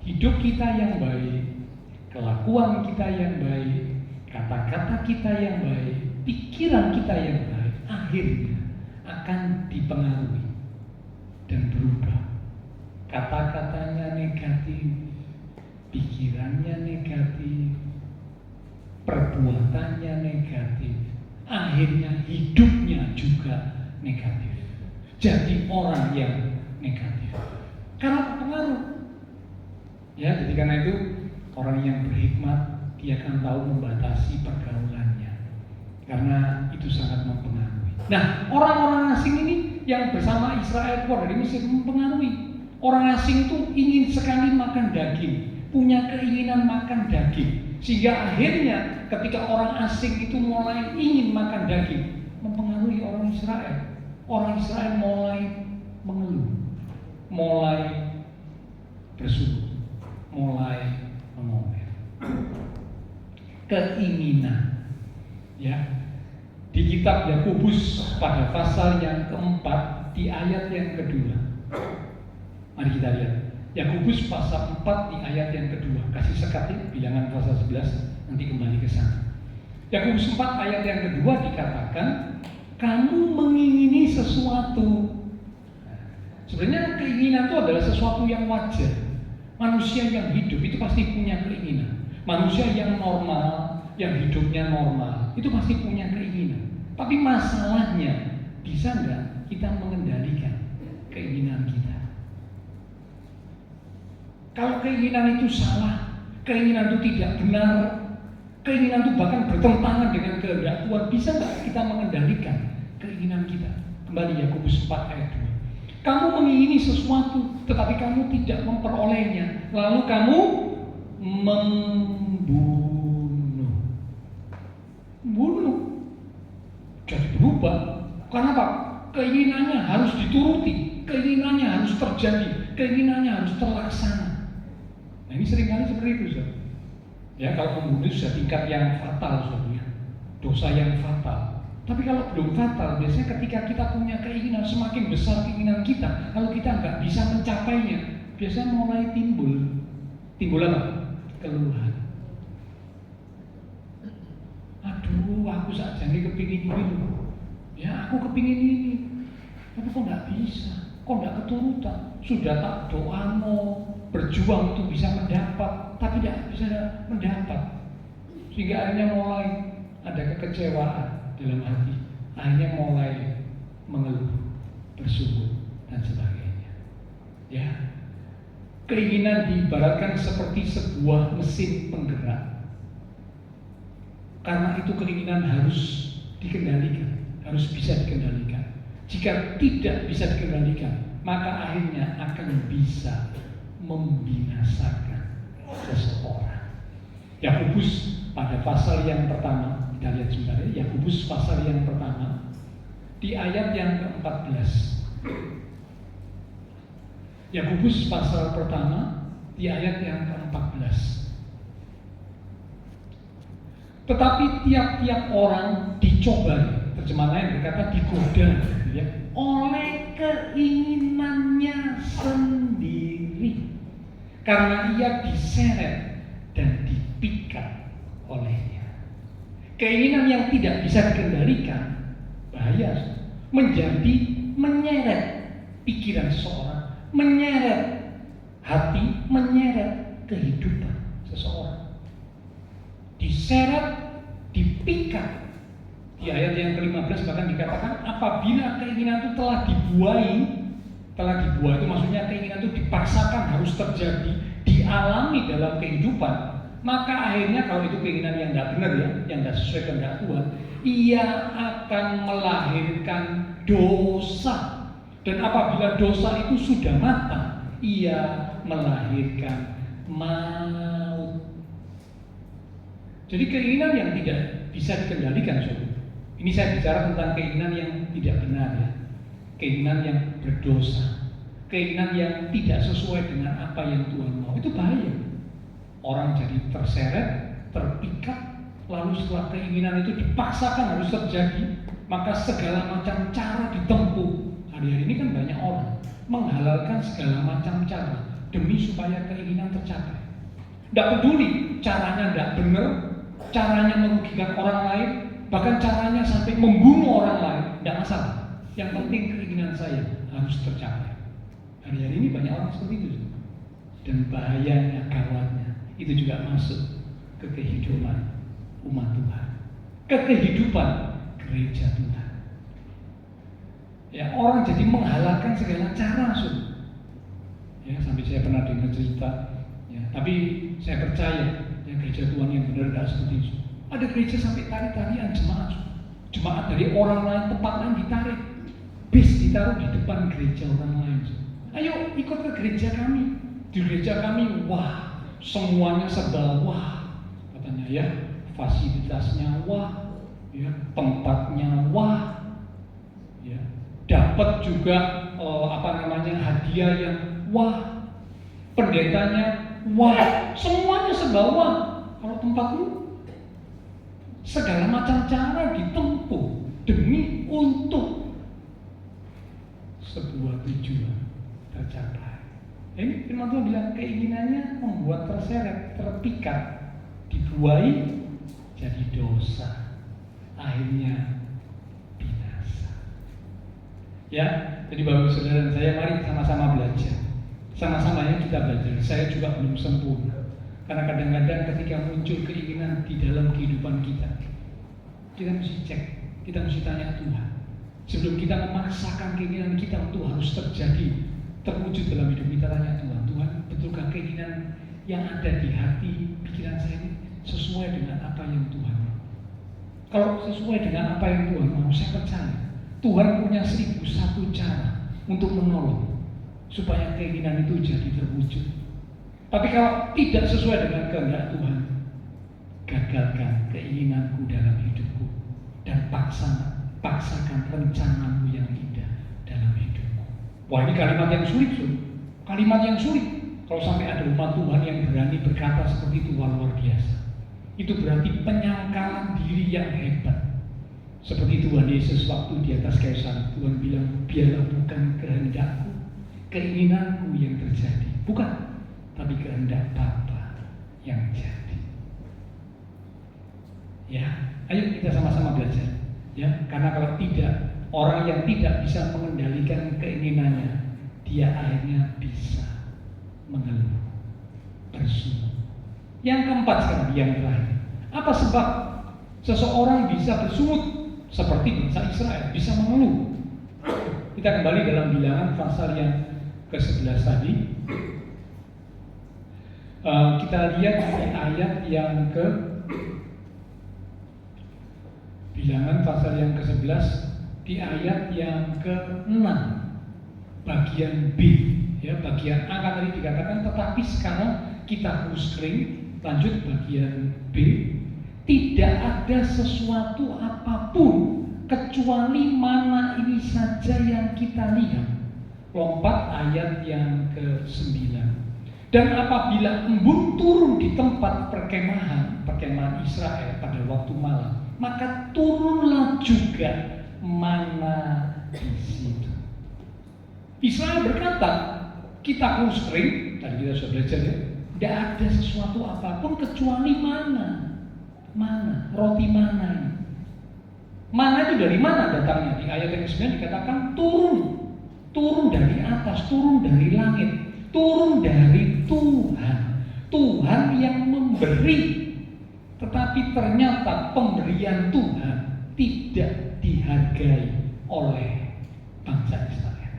Hidup kita yang baik, kelakuan kita yang baik, kata-kata kita yang baik, pikiran kita yang baik, akhirnya akan dipengaruhi dan berubah. Kata-katanya negatif, pikirannya negatif, perbuatannya negatif, akhirnya hidupnya juga negatif. Jadi orang yang negatif karena pengaruh. Ya, jadi karena itu orang yang berhikmat dia akan tahu membatasi pergaulannya, karena itu sangat mempengaruhi. Nah, orang-orang asing ini yang bersama Israel keluar dari Mesir mempengaruhi. Orang asing itu ingin sekali makan daging, punya keinginan makan daging, sehingga akhirnya ketika orang asing itu mulai ingin makan daging, mempengaruhi orang Israel. Orang Israel mulai mengeluh, mulai bersuruh, mulai mengomel. Keinginan, ya. Di kitab Yakobus pada pasal yang keempat di ayat yang kedua. Mari kita lihat. Yakobus pasal 4 di ayat yang kedua. Kasih sekat bilangan pasal 11, nanti kembali ke sana. Yakobus 4 ayat yang kedua dikatakan, kamu mengingini sesuatu. Sebenarnya keinginan itu adalah sesuatu yang wajar. Manusia yang hidup itu pasti punya keinginan. Manusia yang normal, yang hidupnya normal, itu pasti punya keinginan. Tapi masalahnya, bisa nggak kita mengendalikan keinginan kita? Kalau keinginan itu salah, keinginan itu tidak benar, keinginan itu bahkan bertentangan dengan kehendak Tuhan, bisa nggak kita mengendalikan keinginan kita? Kembali Yakobus 4 ayat 2. Kamu mengingini sesuatu, tetapi kamu tidak memperolehnya, lalu kamu membunuh. Jadi berubah. Karena apa? Keinginannya harus dituruti, keinginannya harus terjadi, keinginannya harus terlaksana. Nah, ini seringkali seperti itu, Saudara. Ya, kalau membunuh sudah tingkat yang fatal, Saudara. Dosa yang fatal. Tapi kalau belum fatal, biasanya ketika kita punya keinginan, semakin besar keinginan kita, kalau kita nggak bisa mencapainya, biasanya mulai timbul apa? Keluhan. Aduh, aku saja nih kepingin ini, ya aku kepingin ini, tapi kok nggak bisa, kok nggak keturutan. Sudah tak doa berjuang untuk bisa mendapat, tapi tidak bisa mendapat, sehingga akhirnya mulai ada kekecewaan dalam hati, akhirnya mulai mengeluh, bersyukur dan sebagainya. Ya, keinginan diibaratkan seperti sebuah mesin penggerak. Karena itu keinginan harus dikendalikan, harus bisa dikendalikan. Jika tidak bisa dikendalikan, maka akhirnya akan bisa membinasakan seseorang. Yakobus pada pasal yang pertama, kita lihat sebentar ya, Yakobus pasal yang pertama di ayat yang ke-14. Yakobus pasal pertama di ayat yang ke-14. Tetapi tiap-tiap orang dicobai, terjemahan lain berkata digoda, ya, oleh keinginannya sendiri, karena ia diseret dan dipikat olehnya. Keinginan yang tidak bisa dikendalikan bahaya, menjadi menyeret pikiran seseorang, menyeret hati, menyeret kehidupan seseorang. Diseret, dipikat. Di ayat yang ke-15 bahkan dikatakan apabila keinginan itu telah dibuai itu maksudnya keinginan itu dipaksakan harus terjadi, dialami dalam kehidupan, maka akhirnya kalau itu keinginan yang tidak benar ya, yang tidak sesuai kehendak Tuhan, ia akan melahirkan dosa. Dan apabila dosa itu sudah matang, ia melahirkan maut. Jadi keinginan yang tidak bisa dikendalikan, Saudara. Ini saya bicara tentang keinginan yang tidak benar ya. Keinginan yang berdosa. Keinginan yang tidak sesuai dengan apa yang Tuhan mau. Itu bahaya. Orang jadi terseret, terpikat, lalu setelah keinginan itu dipaksakan harus terjadi, maka segala macam cara ditempuh. Hari-hari ini kan banyak orang menghalalkan segala macam cara demi supaya keinginan tercapai. Tidak peduli caranya tidak benar, caranya merugikan orang lain, bahkan caranya sampai membunuh orang lain, tidak masalah. Yang penting keinginan saya harus tercapai. Hari-hari ini banyak orang seperti itu. Dan bahayanya, gawatnya, itu juga masuk ke kehidupan umat Tuhan, ke kehidupan gereja Tuhan. Ya, orang jadi menghalalkan segala cara, ya, sampai saya pernah dengar cerita, ya, tapi saya percaya ya, gereja Tuhan yang benar tidak seperti itu. Ada gereja sampai tarik-tarian jemaat dari orang lain, tempat lain ditarik, bis ditaruh di depan gereja orang lain. Ayo ikut ke gereja kami. Di gereja kami, wah, semuanya serba wah, katanya ya, fasilitasnya wah, ya, tempatnya wah, ya, dapat juga hadiah yang wah, pendetanya wah, semuanya serba wah. Kalau tempatmu segala macam cara ditempuh demi untuk sebuah tujuan tercapai. Ini firman Tuhan bilang keinginannya membuat terseret, terpikat, dibuai jadi dosa, akhirnya binasa. Ya, jadi Bapak Saudara dan saya, mari sama-sama belajar. Sama-sama ya kita belajar. Saya juga belum sempurna. Karena kadang-kadang ketika muncul keinginan di dalam kehidupan kita mesti cek, kita mesti tanya Tuhan. Sebelum kita memaksakan keinginan kita untuk harus terjadi, terwujud dalam hidup kita, tanya Tuhan, Tuhan, betulkah keinginan yang ada di hati, pikiran saya ini sesuai dengan apa yang Tuhan mau? Kalau sesuai dengan apa yang Tuhan mau, saya percaya Tuhan punya 1001 cara untuk menolong supaya keinginan itu jadi terwujud. Tapi kalau tidak sesuai dengan kehendak Tuhan, gagalkan keinginanku dalam hidupku dan paksakan rencanamu yang indah dalam hidupku. Wah, ini kalimat yang sulit, kalimat yang sulit. Kalau sampai ada umat Tuhan yang berani berkata seperti itu, luar biasa. Itu berarti penyangkalan diri yang hebat. Seperti Tuhan Yesus waktu di atas kayu salib, Tuhan bilang, biarlah bukan kehendakku, keinginanku yang terjadi, bukan, tapi kehendak Bapa yang jadi. Ya, ayo kita sama-sama belajar. Ya, karena kalau tidak, orang yang tidak bisa mengendalikan keinginannya, dia akhirnya bisa mengeluh, bersungut. Yang keempat sekarang, yang terakhir. Apa sebab seseorang bisa bersungut seperti bangsa Israel, bisa mengeluh? Kita kembali dalam Bilangan pasal yang ke-11 tadi. Kita lihat di ayat yang ke Bilangan pasal yang ke-11 di ayat yang ke-6 bagian B, ya, bagian A kan tadi dikatakan, tetapi sekarang kita huruf kering. Lanjut bagian B, tidak ada sesuatu apapun kecuali mana ini saja yang kita lihat. Lompat ayat yang ke-9. Dan apabila embun turun di tempat perkemahan Israel pada waktu malam, maka turunlah juga mana di situ. Israel berkata, kita harus kering, tadi kita sudah belajar ya, tidak ada sesuatu apapun kecuali mana, roti mana ini. Mana itu dari mana datangnya? Di ayat yang ke-9 dikatakan turun dari atas, turun dari langit, turun dari Tuhan yang memberi. Tetapi ternyata pemberian Tuhan tidak dihargai oleh bangsa Israel.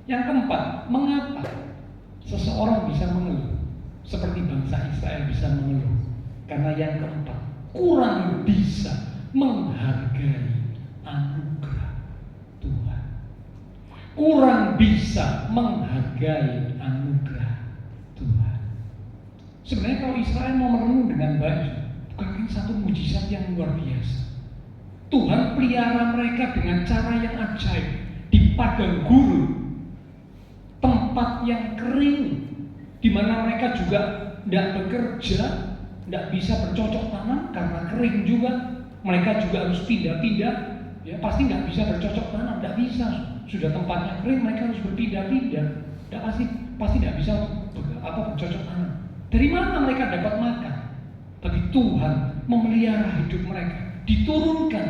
Yang keempat, mengapa seseorang bisa mengeluh seperti bangsa Israel bisa mengeluh? Karena yang keempat, kurang bisa menghargai anugerah Tuhan. Kurang bisa menghargai anugerah Tuhan. Sebenarnya kalau Israel mau merenung dengan baik, bukan satu mujizat yang luar biasa. Tuhan pelihara mereka dengan cara yang ajaib di padang gurun, tempat yang kering, di mana mereka juga tidak bekerja, tidak bisa bercocok tanam karena kering juga. Mereka juga harus pindah-pindah ya pasti nggak bisa bercocok tanam, nggak bisa. Sudah tempatnya kering, mereka harus berpindah-pindah. Nggak pasti nggak bisa bercocok tanam. Dari mana mereka dapat makan? Tapi Tuhan memelihara hidup mereka, diturunkan.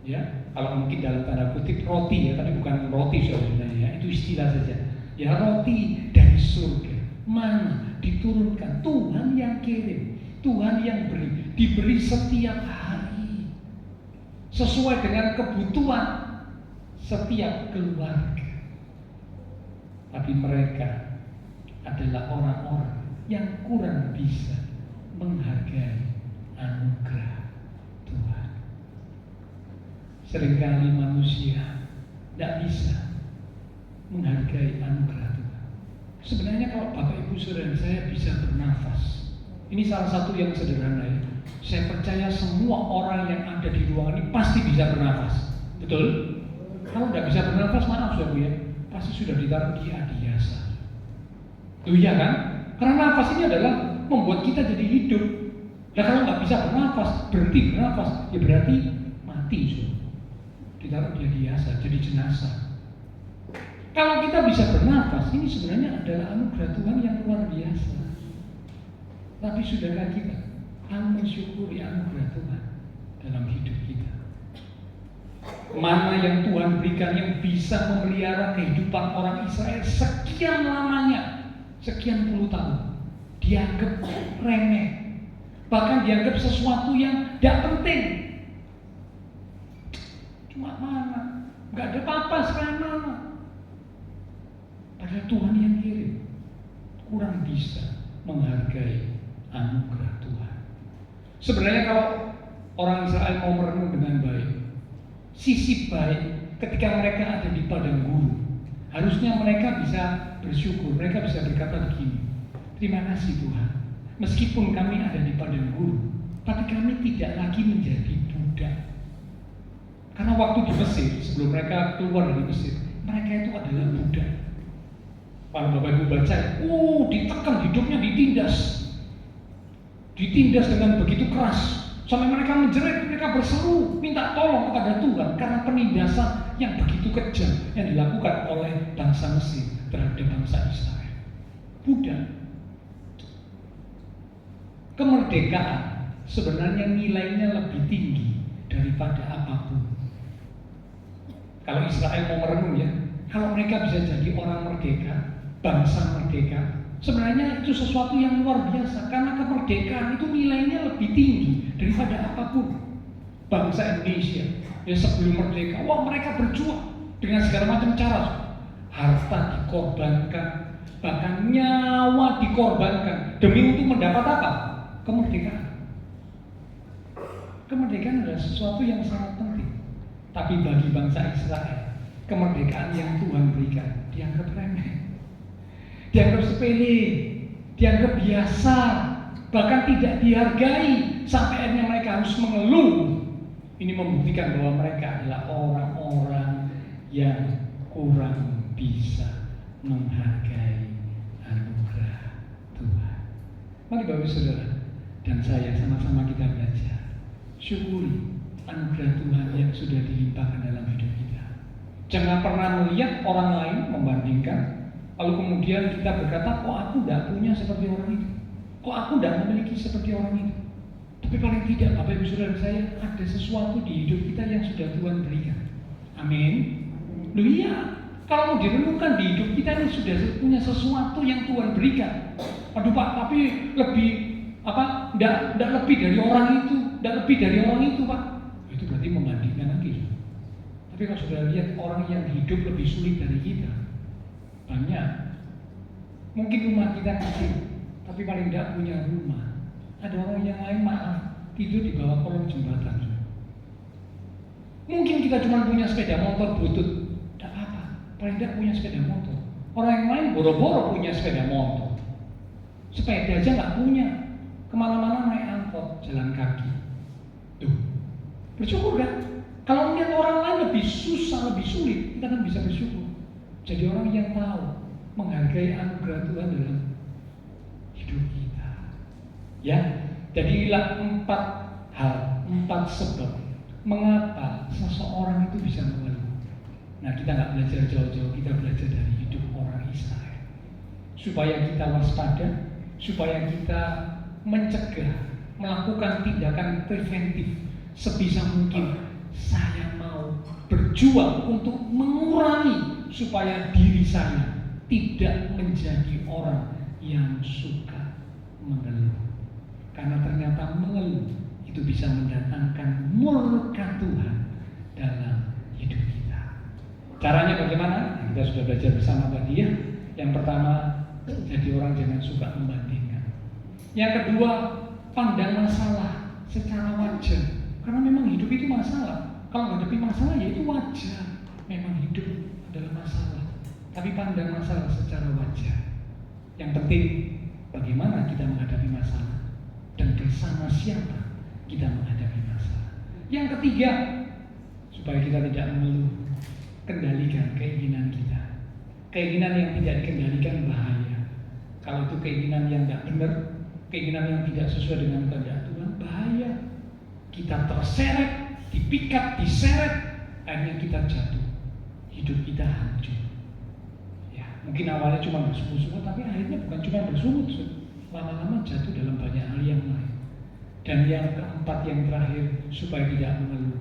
Ya, kalau mungkin dalam tanda kutip roti ya, tapi bukan roti sebenarnya ya, itu istilah saja. Ya roti dari surga, mana diturunkan, Tuhan yang kirim, Tuhan yang beri, diberi setiap hari sesuai dengan kebutuhan setiap keluarga. Tapi mereka adalah orang-orang yang kurang bisa menghargai anugerah Tuhan. Seringkali manusia tidak bisa menghargai anugerah Tuhan. Sebenarnya kalau Bapak Ibu Saudara saya bisa bernafas, ini salah satu yang sederhana ya. Saya percaya semua orang yang ada di ruangan ini pasti bisa bernafas. Betul? Kalau tidak bisa bernafas, maaf Saudara ya, pasti sudah ditaruh di adiasa. Loh iya kan? Karena nafas ini adalah membuat kita jadi hidup. Nah kalau nggak bisa bernafas, berhenti bernafas, ya berarti mati Saudara. Ditaruh di adiasa, jadi jenazah. Kalau kita bisa bernafas, ini sebenarnya adalah anugerah Tuhan yang luar biasa. Tapi sudahkah kita mensyukuri anugerah Tuhan dalam hidup kita? Mana yang Tuhan berikan yang bisa memelihara kehidupan orang Israel sekian lamanya, sekian puluh tahun, dianggap remeh, bahkan dianggap sesuatu yang tidak penting. Cuma mana, nggak ada apa-apa selain mana. Padahal Tuhan yang kirim, kurang bisa menghargai anugerah Tuhan. Sebenarnya kalau orang Israel mau merenung dengan baik, sisi baik ketika mereka ada di padang gurun, harusnya mereka bisa bersyukur, mereka bisa berkata begini, terima kasih Tuhan, meskipun kami ada di padang gurun, tapi kami tidak lagi menjadi budak. Karena waktu di Mesir, sebelum mereka keluar dari Mesir, mereka itu adalah budak. Kalau Bapak Ibu baca, ditekan, hidupnya ditindas dengan begitu keras, sampai mereka menjerit, mereka berseru, minta tolong kepada Tuhan karena penindasan yang begitu kejam yang dilakukan oleh bangsa Mesir terhadap bangsa Israel. Budak. Kemerdekaan sebenarnya nilainya lebih tinggi daripada apapun. Kalau Israel mau merenung ya, kalau mereka bisa jadi orang merdeka, bangsa merdeka, sebenarnya itu sesuatu yang luar biasa. Karena kemerdekaan itu nilainya lebih tinggi daripada apapun. Bangsa Indonesia ya sebelum merdeka, mereka berjuang dengan segala macam cara. Harta dikorbankan, bahkan nyawa dikorbankan demi untuk mendapat apa? Kemerdekaan. Kemerdekaan adalah sesuatu yang sangat penting. Tapi bagi bangsa Israel, kemerdekaan yang Tuhan berikan dianggap remeh, dianggap sepele, dianggap biasa, bahkan tidak dihargai. Sampai akhirnya mereka harus mengeluh. Ini membuktikan bahwa mereka adalah orang-orang yang kurang bisa menghargai anugerah Tuhan. Mari Bapak Saudara dan saya sama-sama kita belajar, syukuri anugerah Tuhan yang sudah dilimpahkan dalam hidup kita. Jangan pernah melihat orang lain, membandingkan, lalu kemudian kita berkata, kok aku tidak punya seperti orang itu, kok aku tidak memiliki seperti orang itu. Tapi paling tidak Bapak Ibu Saudara saya, ada sesuatu di hidup kita yang sudah Tuhan berikan. Amin. Loh iya, kalau mau direnungkan di hidup kita ini sudah punya sesuatu yang Tuhan berikan. Aduh Pak, tapi lebih tidak lebih dari orang itu, tidak lebih dari orang itu Pak. Itu berarti membandingkan lagi. Tapi kalau sudah lihat orang yang hidup lebih sulit dari kita, banyak. Mungkin rumah kita kecil, tapi paling tidak punya rumah. Ada orang yang lain tidur di bawah kolong jembatan. Mungkin kita cuma punya sepeda motor butut, tidak apa, paling tidak punya sepeda motor. Orang yang lain boro-boro punya sepeda motor, sepeda aja nggak punya, kemana-mana naik angkot, jalan kaki. Tuh, bersyukur kan? Kalau melihat orang lain lebih susah, lebih sulit, kita kan bisa bersyukur. Jadi orang yang tahu menghargai anugerah Tuhan dalam hidup kita. Ya, jadilah 4 hal, 4 sebab Mengapa seseorang itu bisa mengeluh? Nah, kita nggak belajar jauh-jauh, kita belajar dari hidup orang Israel. Supaya kita waspada, supaya kita mencegah, melakukan tindakan preventif sebisa mungkin. Saya mau berjuang untuk mengurangi supaya diri saya tidak menjadi orang yang suka mengeluh. Karena ternyata mengeluh itu bisa mendatangkan murka Tuhan dalam hidup kita. Caranya bagaimana? Kita sudah belajar bersama tadi ya. Yang pertama, jadi orang jangan suka membandingkan. Yang kedua, pandang masalah secara wajar. Karena memang hidup itu masalah. Kalau menghadapi masalah ya itu wajar. Memang hidup adalah masalah. Tapi pandang masalah secara wajar. Yang penting, bagaimana kita menghadapi masalah dan bersama siapa kita menghadapi masalah. Yang ketiga, supaya kita tidak mengeluh, kendalikan keinginan kita. Keinginan yang tidak dikendalikan bahaya. Kalau itu keinginan yang tidak benar, keinginan yang tidak sesuai dengan kehendak Tuhan, bahaya. Kita terseret, dipikat, diseret, akhirnya kita jatuh. Hidup kita hancur. Ya, mungkin awalnya cuma bersungut-sungut, tapi akhirnya bukan cuma bersungut, lama-lama jatuh dalam banyak hal yang lain. Dan yang keempat, yang terakhir, supaya tidak mengeluh,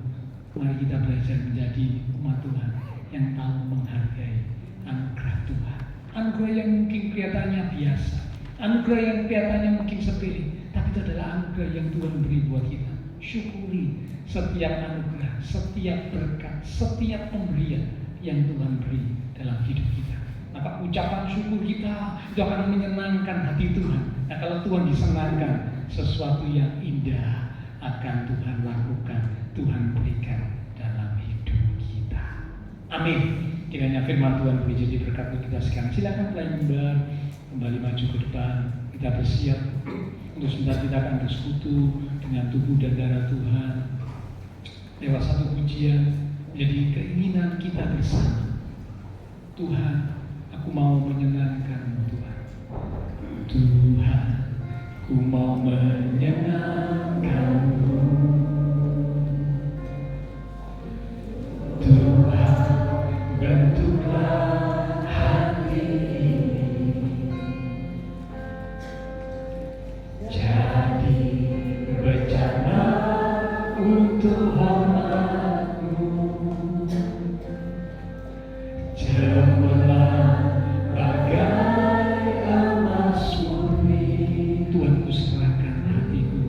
mari kita belajar menjadi umat Tuhan yang tahu menghargai anugerah Tuhan. Anugerah yang mungkin kelihatannya biasa, anugerah yang kelihatannya mungkin sepele, tapi itu adalah anugerah yang Tuhan beri buat kita. Syukuri setiap anugerah, setiap berkat, setiap pemberian yang Tuhan beri dalam hidup kita. Maka ucapan syukur kita itu akan menyenangkan hati Tuhan. Nah, kalau Tuhan disenangkan, sesuatu yang indah akan Tuhan lakukan, Tuhan berikan dalam hidup kita. Amin. Kiranya firman Tuhan boleh jadi berkat untuk kita sekarang. Silakan pelayan kembali maju ke depan. Kita bersiap untuk sebentar kita akan bersekutu dengan tubuh dan darah Tuhan. Lewat satu pujian menjadi keinginan kita bersama. Tuhan, aku mau menyenangkan Tuhan. Tuhan, ku mau menyenangkan-Mu. Tuhan, bentuklah hati ini jadi bencana untuk hormat-Mu. Cemerlang bagai emas murni. Tuhan, ku serahkan hatiku.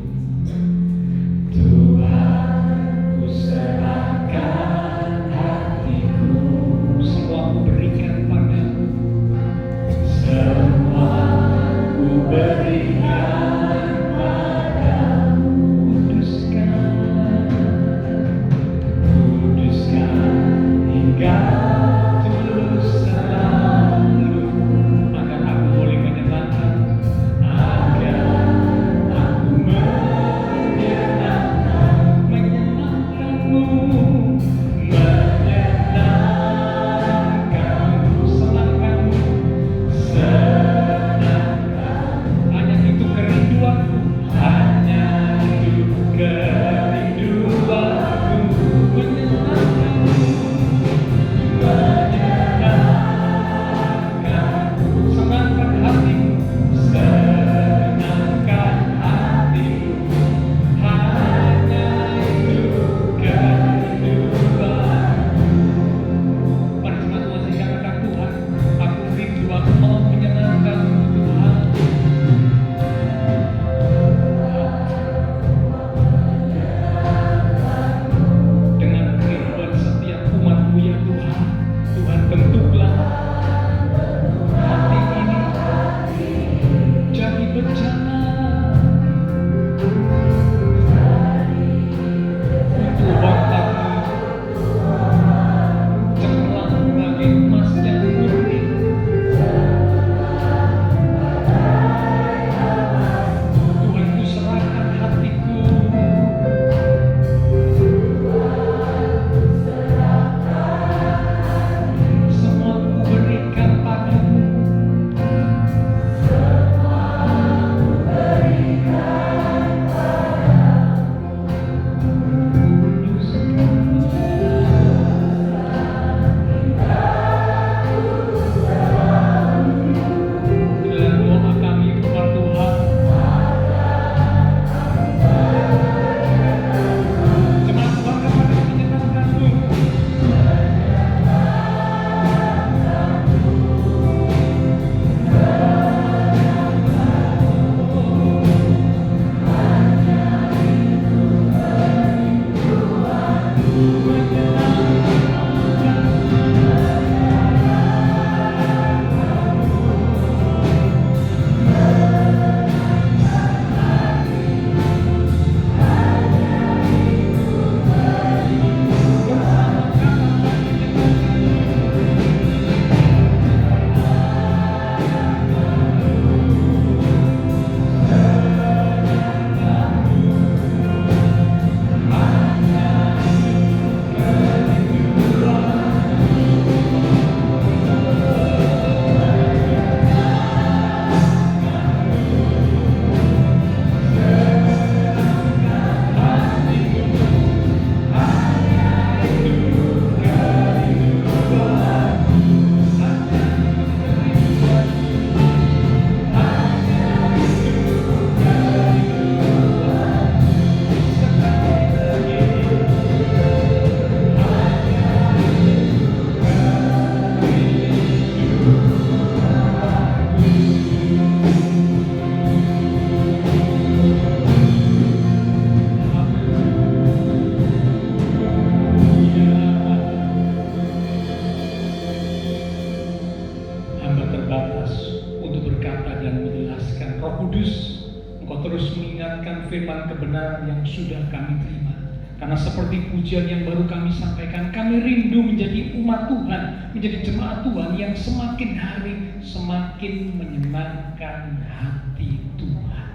bebas untuk berkata dan menjelaskan. Roh Kudus, Engkau terus mengingatkan firman kebenaran yang sudah kami terima. Karena seperti pujian yang baru kami sampaikan, kami rindu menjadi umat Tuhan, menjadi jemaat Tuhan yang semakin hari semakin menyenangkan hati Tuhan.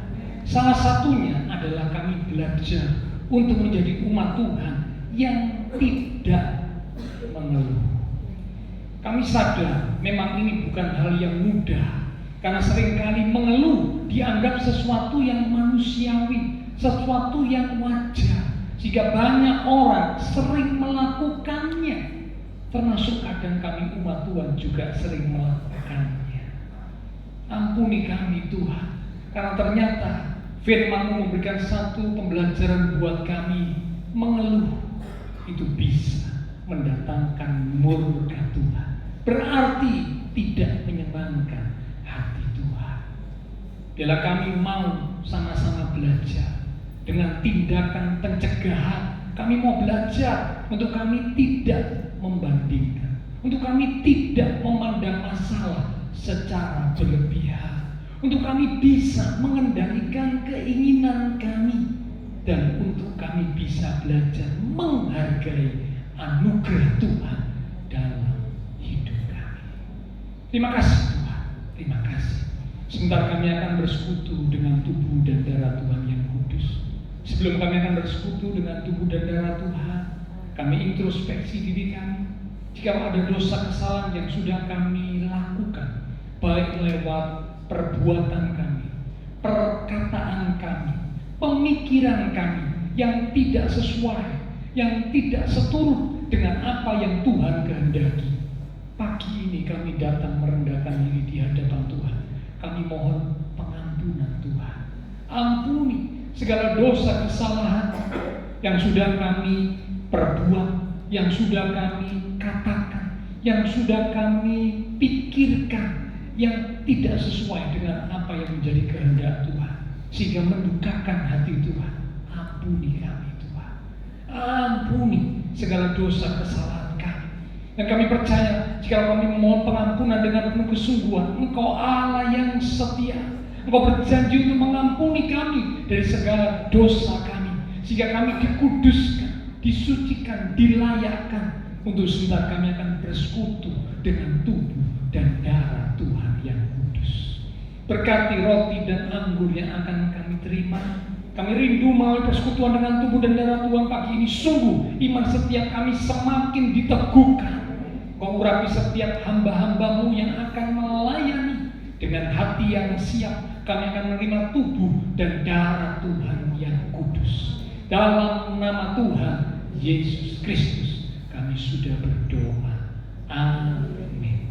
Salah satunya adalah kami belajar untuk menjadi umat Tuhan yang tidak mengeluh. Kami sadar memang ini bukan hal yang mudah, karena seringkali mengeluh dianggap sesuatu yang manusiawi, sesuatu yang wajar, sehingga banyak orang sering melakukannya, termasuk kadang kami umat Tuhan juga sering melakukannya. Ampuni kami Tuhan, karena ternyata firman-Mu memberikan satu pembelajaran buat kami. Mengeluh itu bisa mendatangkan murka Tuhan, berarti tidak menyenangkan hati Tuhan. Bila kami mau sama-sama belajar dengan tindakan pencegahan, kami mau belajar untuk kami tidak membandingkan, untuk kami tidak memandang masalah secara berlebihan, untuk kami bisa mengendalikan keinginan kami, dan untuk kami bisa belajar menghargai anugerah Tuhan dalam hidup kami. Terima kasih Tuhan, terima kasih. Sebentar kami akan bersekutu dengan tubuh dan darah Tuhan yang kudus. Sebelum kami akan bersekutu dengan tubuh dan darah Tuhan, kami introspeksi diri kami. Jika ada dosa kesalahan yang sudah kami lakukan, baik lewat perbuatan kami, perkataan kami, pemikiran kami yang tidak sesuai, yang tidak seturut dengan apa yang Tuhan kehendaki. Pagi ini kami datang merendahkan diri di hadapan Tuhan. Kami mohon pengampunan Tuhan. Ampuni segala dosa kesalahan yang sudah kami perbuat, yang sudah kami katakan, yang sudah kami pikirkan, yang tidak sesuai dengan apa yang menjadi kehendak Tuhan, sehingga mendukakan hati Tuhan. Ampuni kami Tuhan, ampuni segala dosa kesalahan kami. Dan kami percaya jika kami memohon pengampunan dengan penuh kesungguhan, Engkau Allah yang setia. Engkau berjanji untuk mengampuni kami dari segala dosa kami, sehingga kami dikuduskan, disucikan, dilayakkan untuk sebentar kami akan bersekutu dengan tubuh dan darah Tuhan yang kudus. Berkati roti dan anggur yang akan kami terima. Kami rindu melalui persekutuan dengan tubuh dan darah Tuhan pagi ini. Sungguh iman setiap kami semakin diteguhkan. Kau urapi setiap hamba-hambamu yang akan melayani dengan hati yang siap. Kami akan menerima tubuh dan darah Tuhan yang kudus. Dalam nama Tuhan Yesus Kristus kami sudah berdoa. Amin.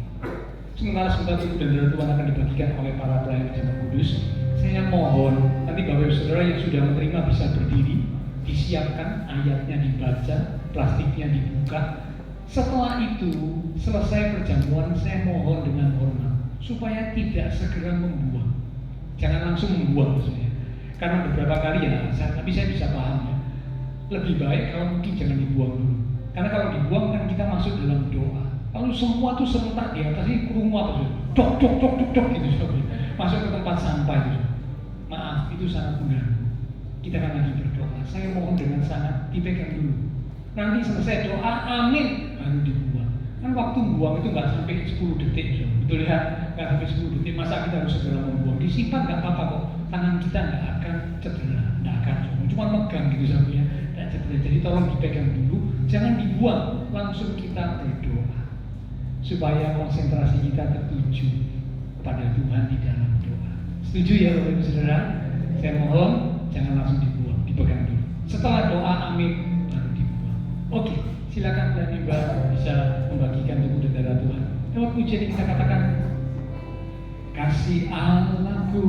Sementara tubuh dan darah Tuhan akan dibagikan oleh para pelayan jemaat kudus, saya mohon nanti Bapak Ibu Saudara yang sudah menerima bisa berdiri, disiapkan ayatnya dibaca, plastiknya dibuka. Setelah itu selesai perjamuan, saya mohon dengan hormat supaya tidak segera membuang. Jangan langsung membuang maksudnya. Karena beberapa kali tapi saya bisa paham ya. Lebih baik kalau mungkin jangan dibuang dulu. Karena kalau dibuang kan kita masuk dalam doa. Kalau semua tuh serentak di atas ini rumah tuh, dok gitu, masuk ke tempat sampah itu. Maaf, itu sangat mengganggu. Kita kan lagi berdoa. Saya mohon dengan sangat dipegang dulu. Nanti selesai doa, amin, baru dibuang. Kan waktu buang itu nggak sampai 10 detik, betul ya? Nggak sampai 10 detik. Masa kita harus segera membuang? Disimpan nggak apa-apa kok. Tangan kita nggak akan cedera, nggak akan. Cuma megang gitu saja, nggak cedera. Jadi tolong dipegang dulu, jangan dibuang. Langsung kita berdoa supaya konsentrasi kita tertuju pada Tuhan di dalam doa. Setuju ya Bapak Ibu Saudara? Saya mohon jangan langsung dibuang, dipegang dulu. Setelah doa amin baru dibuang. Oke, silakan dan Mbak bisa membagikan tubuh dan darah Tuhan. Lewat pujian kita katakan, kasih Allahku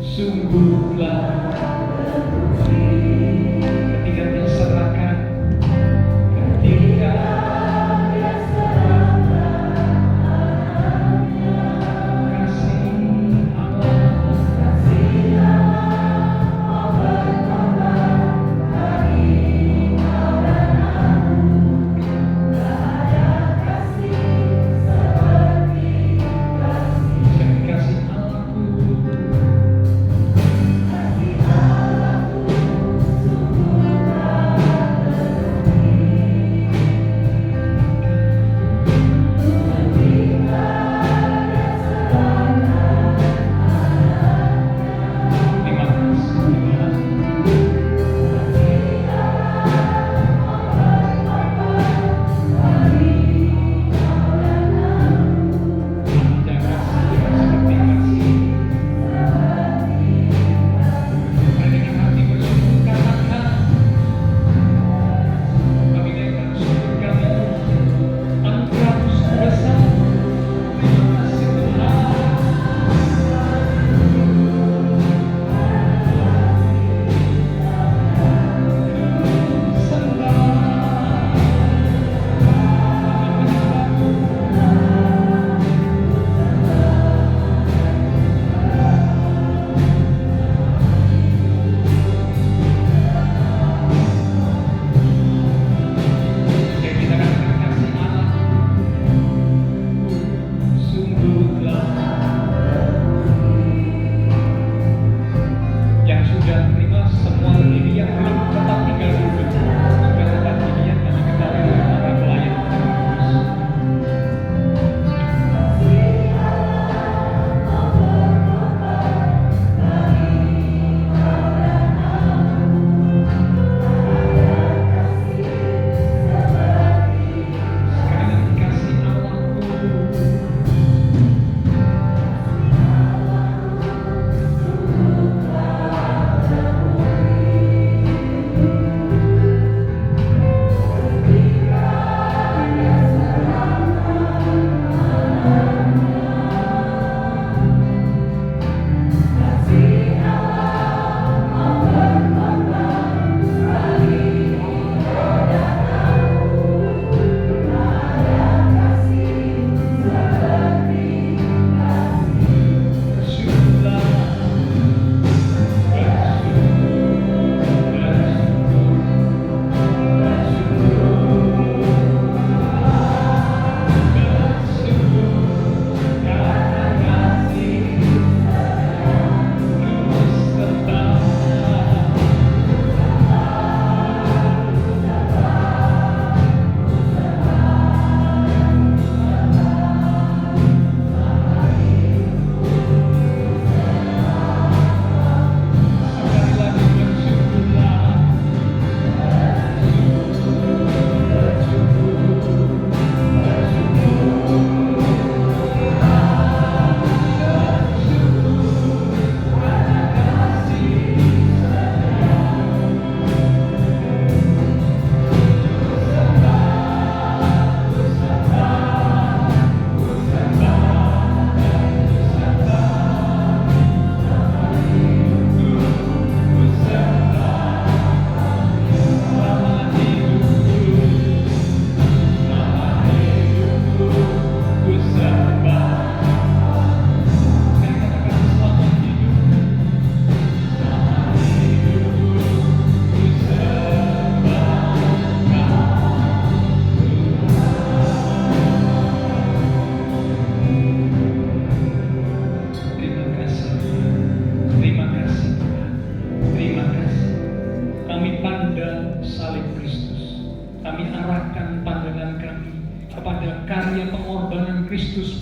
sungguhlah ketika dia serahkan, ketika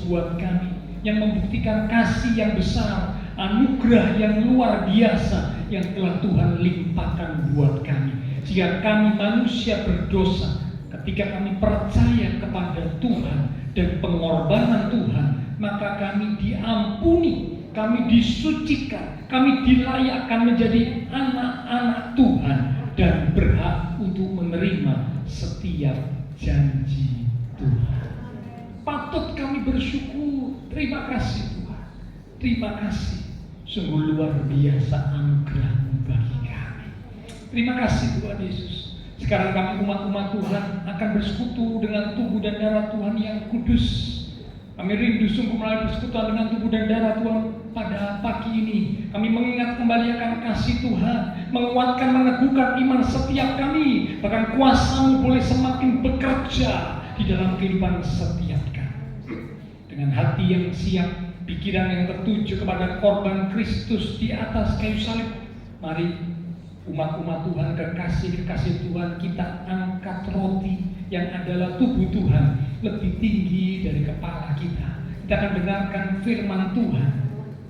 buat kami, yang membuktikan kasih yang besar, anugerah yang luar biasa yang telah Tuhan limpahkan buat kami. Sehingga kami manusia berdosa, ketika kami percaya kepada Tuhan dan pengorbanan Tuhan, maka kami diampuni, kami disucikan, kami dilayakkan menjadi anak-anak Tuhan dan berhak untuk menerima setiap janji Tuhan. Patut kami bersyukur. Terima kasih Tuhan. Terima kasih. Sungguh luar biasa anugerah-Mu bagi kami. Terima kasih Tuhan Yesus. Sekarang kami umat-umat Tuhan akan bersekutu dengan tubuh dan darah Tuhan yang kudus. Kami rindu sungguh melalui persekutuan dengan tubuh dan darah Tuhan pada pagi ini. Kami mengingat kembali akan kasih Tuhan, menguatkan, meneguhkan iman setiap kami. Bahkan kuasa-Mu boleh semakin bekerja di dalam kehidupan setiap kami. Dengan hati yang siap, pikiran yang tertuju kepada korban Kristus di atas kayu salib, mari umat-umat Tuhan, kekasih-kekasih Tuhan, kita angkat roti yang adalah tubuh Tuhan lebih tinggi dari kepala kita. Kita akan dengarkan firman Tuhan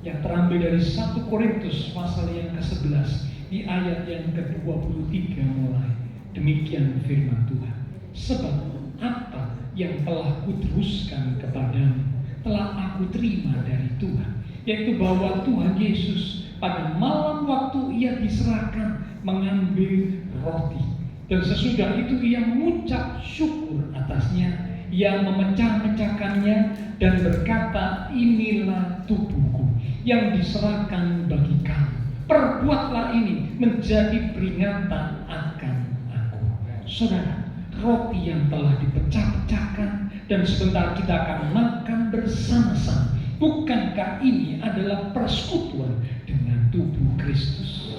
yang terambil dari 1 Korintus pasal yang ke-11 di ayat yang ke-23 mulai. Demikian firman Tuhan. Sebab apa yang telah kuteruskan kepadamu telah aku terima dari Tuhan, yaitu bahwa Tuhan Yesus pada malam waktu Ia diserahkan mengambil roti, dan sesudah itu Ia mengucap syukur atasnya, Ia memecah-mecahkannya dan berkata, inilah tubuhku yang diserahkan bagi kamu. Perbuatlah ini menjadi peringatan akan aku. Saudara, roti yang telah dipecah-pecahkan dan sebentar kita akan makan bersama-sama. Bukankah ini adalah persekutuan dengan tubuh Kristus?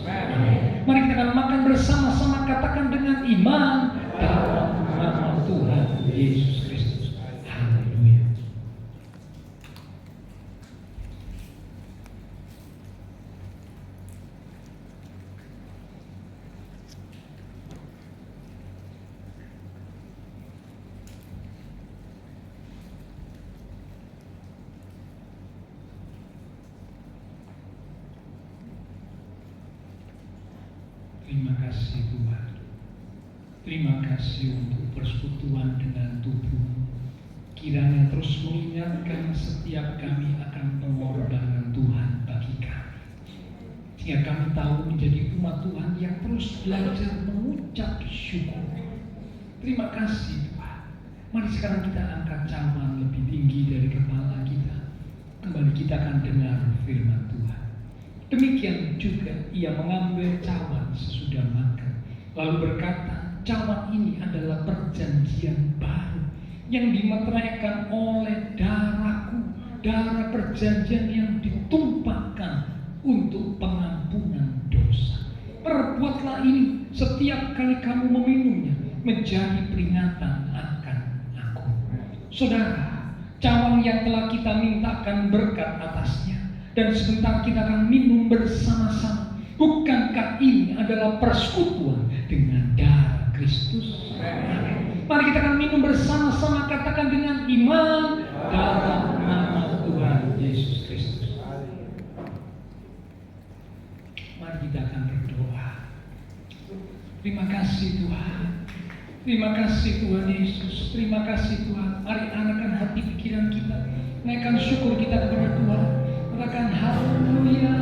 Mari kita akan makan bersama-sama, katakan dengan iman dalam nama Tuhan Yesus Kristus. Haleluya. Terima kasih Tuhan. Terima kasih untuk persekutuan dengan tubuh. Kiranya terus mengingatkan setiap kami akan pengorbanan Tuhan bagi kami, sehingga kami tahu menjadi umat Tuhan yang terus belajar mengucap syukur. Terima kasih Tuhan. Mari sekarang kita angkat cawan lebih tinggi dari kepala kita. Kembali kita akan dengar firman Tuhan. Demikian juga Ia mengambil cawan sesudah makan, lalu berkata, cawan ini adalah perjanjian baru yang dimeteraikan oleh darahku, darah perjanjian yang ditumpahkan untuk pengampunan dosa. Perbuatlah ini setiap kali kamu meminumnya menjadi peringatan akan aku. Saudara, cawan yang telah kita mintakan berkat atasnya dan sebentar kita akan minum bersama-sama. Bukankah ini adalah persekutuan dengan darah Kristus? Mari kita akan minum bersama-sama, katakan dengan iman dalam nama Tuhan Yesus Kristus. Mari kita akan berdoa. Terima kasih Tuhan. Terima kasih Tuhan Yesus. Terima kasih Tuhan. Mari arahkan hati pikiran kita, naikkan syukur kita kepada Tuhan. Katakan haleluya.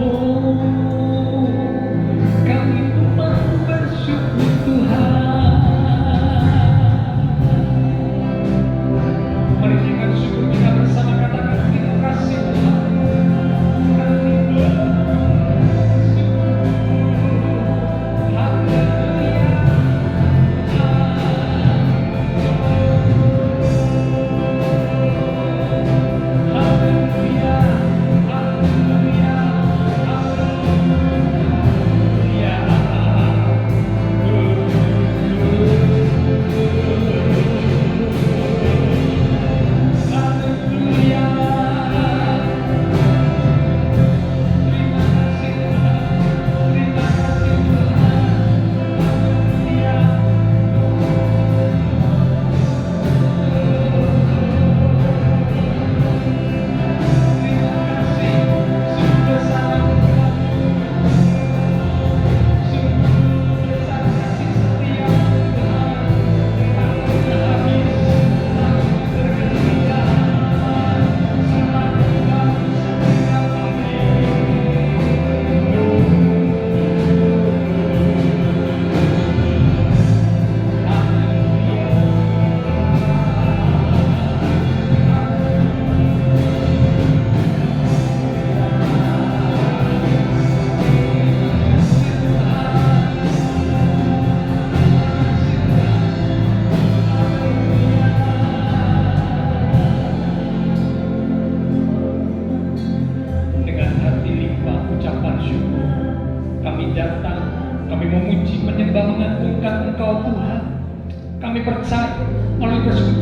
Oh, kami umat bersyukur Tuhan. Mari naikkan syukur kita bersama, katakan terima kasih Tuhan. Kami bersyukur. Haleluya.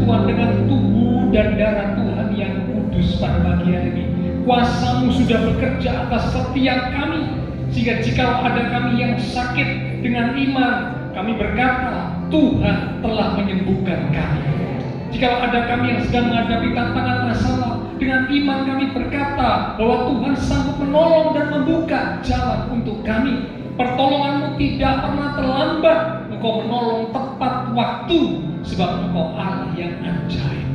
persekutuan dengan tubuh dan darah Tuhan yang kudus pada pagi hari ini. Kuasa-Mu sudah bekerja atas setiap kami, sehingga jika ada kami yang sakit, dengan iman kami berkata, Tuhan telah menyembuhkan kami. Jika ada kami yang sedang menghadapi tantangan masalah, dengan iman kami berkata bahwa Tuhan sanggup menolong dan membuka jalan untuk kami. Pertolongan-Mu tidak pernah terlambat. Engkau menolong tepat waktu, sebab Engkau Allah yang ajaib.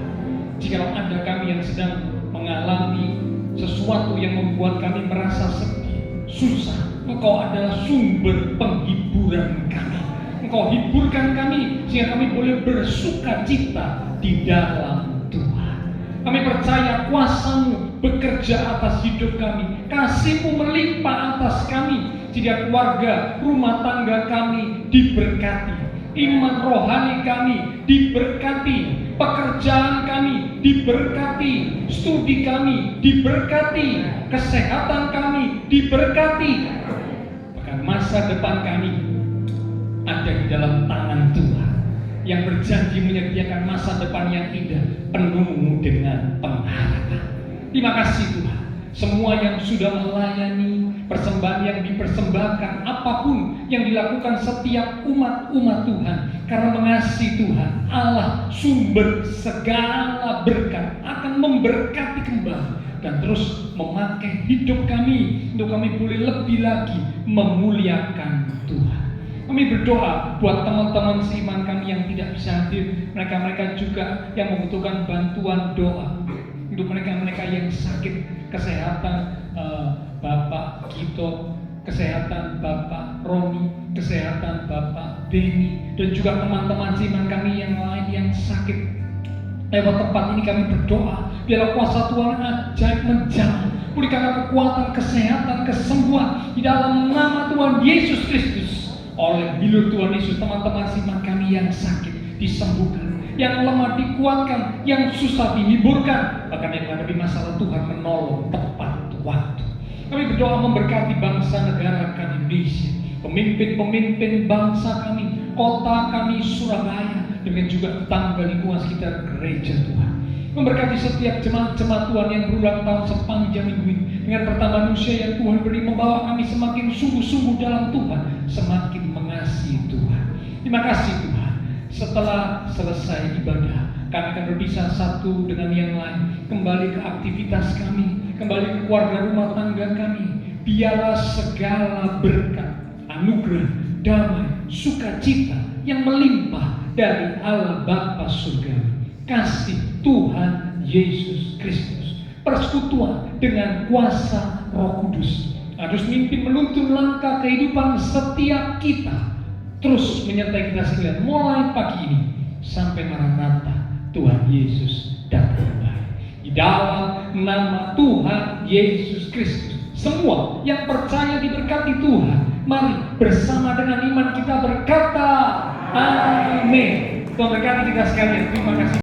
Jika ada kami yang sedang mengalami sesuatu yang membuat kami merasa sedih, susah, Engkau adalah sumber penghiburan kami. Engkau hiburkan kami sehingga kami boleh bersuka cita di dalam Tuhan. Kami percaya kuasa-Mu bekerja atas hidup kami, kasih-Mu melimpah atas kami, sehingga keluarga, rumah tangga kami diberkati, iman rohani kami diberkati, pekerjaan kami diberkati, studi kami diberkati, kesehatan kami diberkati. Bahkan masa depan kami ada di dalam tangan Tuhan yang berjanji menyediakan masa depan yang indah, penuh dengan pengharapan. Terima kasih Tuhan. Semua yang sudah melayani, persembahan yang dipersembahkan, apapun yang dilakukan setiap umat Tuhan, karena mengasihi Tuhan, Allah sumber segala berkat akan memberkati kembali dan terus memakai hidup kami untuk kami boleh lebih lagi memuliakan Tuhan. Kami berdoa buat teman-teman seiman kami yang tidak bisa hadir, mereka-mereka juga yang membutuhkan bantuan doa. Untuk mereka-mereka yang sakit, kesehatan Bapak Gito, kesehatan Bapak Roni, kesehatan Bapak Denny, dan juga teman-teman seiman kami yang lain yang sakit. Lewat tempat ini kami berdoa, biarlah kuasa Tuhan ajaib menjalan, pulihkan kekuatan, kesehatan, kesembuhan di dalam nama Tuhan Yesus Kristus. Oleh bilur Tuhan Yesus, teman-teman seiman kami yang sakit disembuhkan, yang lemah dikuatkan, yang susah dihiburkan, bahkan yang menghadapi masalah Tuhan menolong tepat waktu. Kami berdoa memberkati bangsa negara kami Indonesia, pemimpin-pemimpin bangsa kami, kota kami Surabaya, demikian juga tetangga lingkungan sekitar gereja Tuhan. Memberkati setiap jemaat-jemaat Tuhan yang berulang tahun sepanjang minggu ini, dengan pertambahan usia yang Tuhan beri, membawa kami semakin sungguh-sungguh dalam Tuhan, semakin mengasihi Tuhan. Terima kasih Tuhan. Setelah selesai ibadah, kami akan berpisah satu dengan yang lain, kembali ke aktivitas kami, kembali ke keluarga rumah tangga kami. Biarlah segala berkat, anugerah, damai, sukacita yang melimpah dari Allah Bapa Surgawi, kasih Tuhan Yesus Kristus, persekutuan dengan kuasa Roh Kudus harus mimpin menuntun langkah kehidupan setiap kita, terus menyertai kita sekalian mulai pagi ini sampai Maranatha Tuhan Yesus datang kembali. Di dalam nama Tuhan Yesus Kristus, semua yang percaya diberkati Tuhan. Mari bersama dengan iman kita berkata amin. Tuhan berkati kita sekalian. Terima kasih.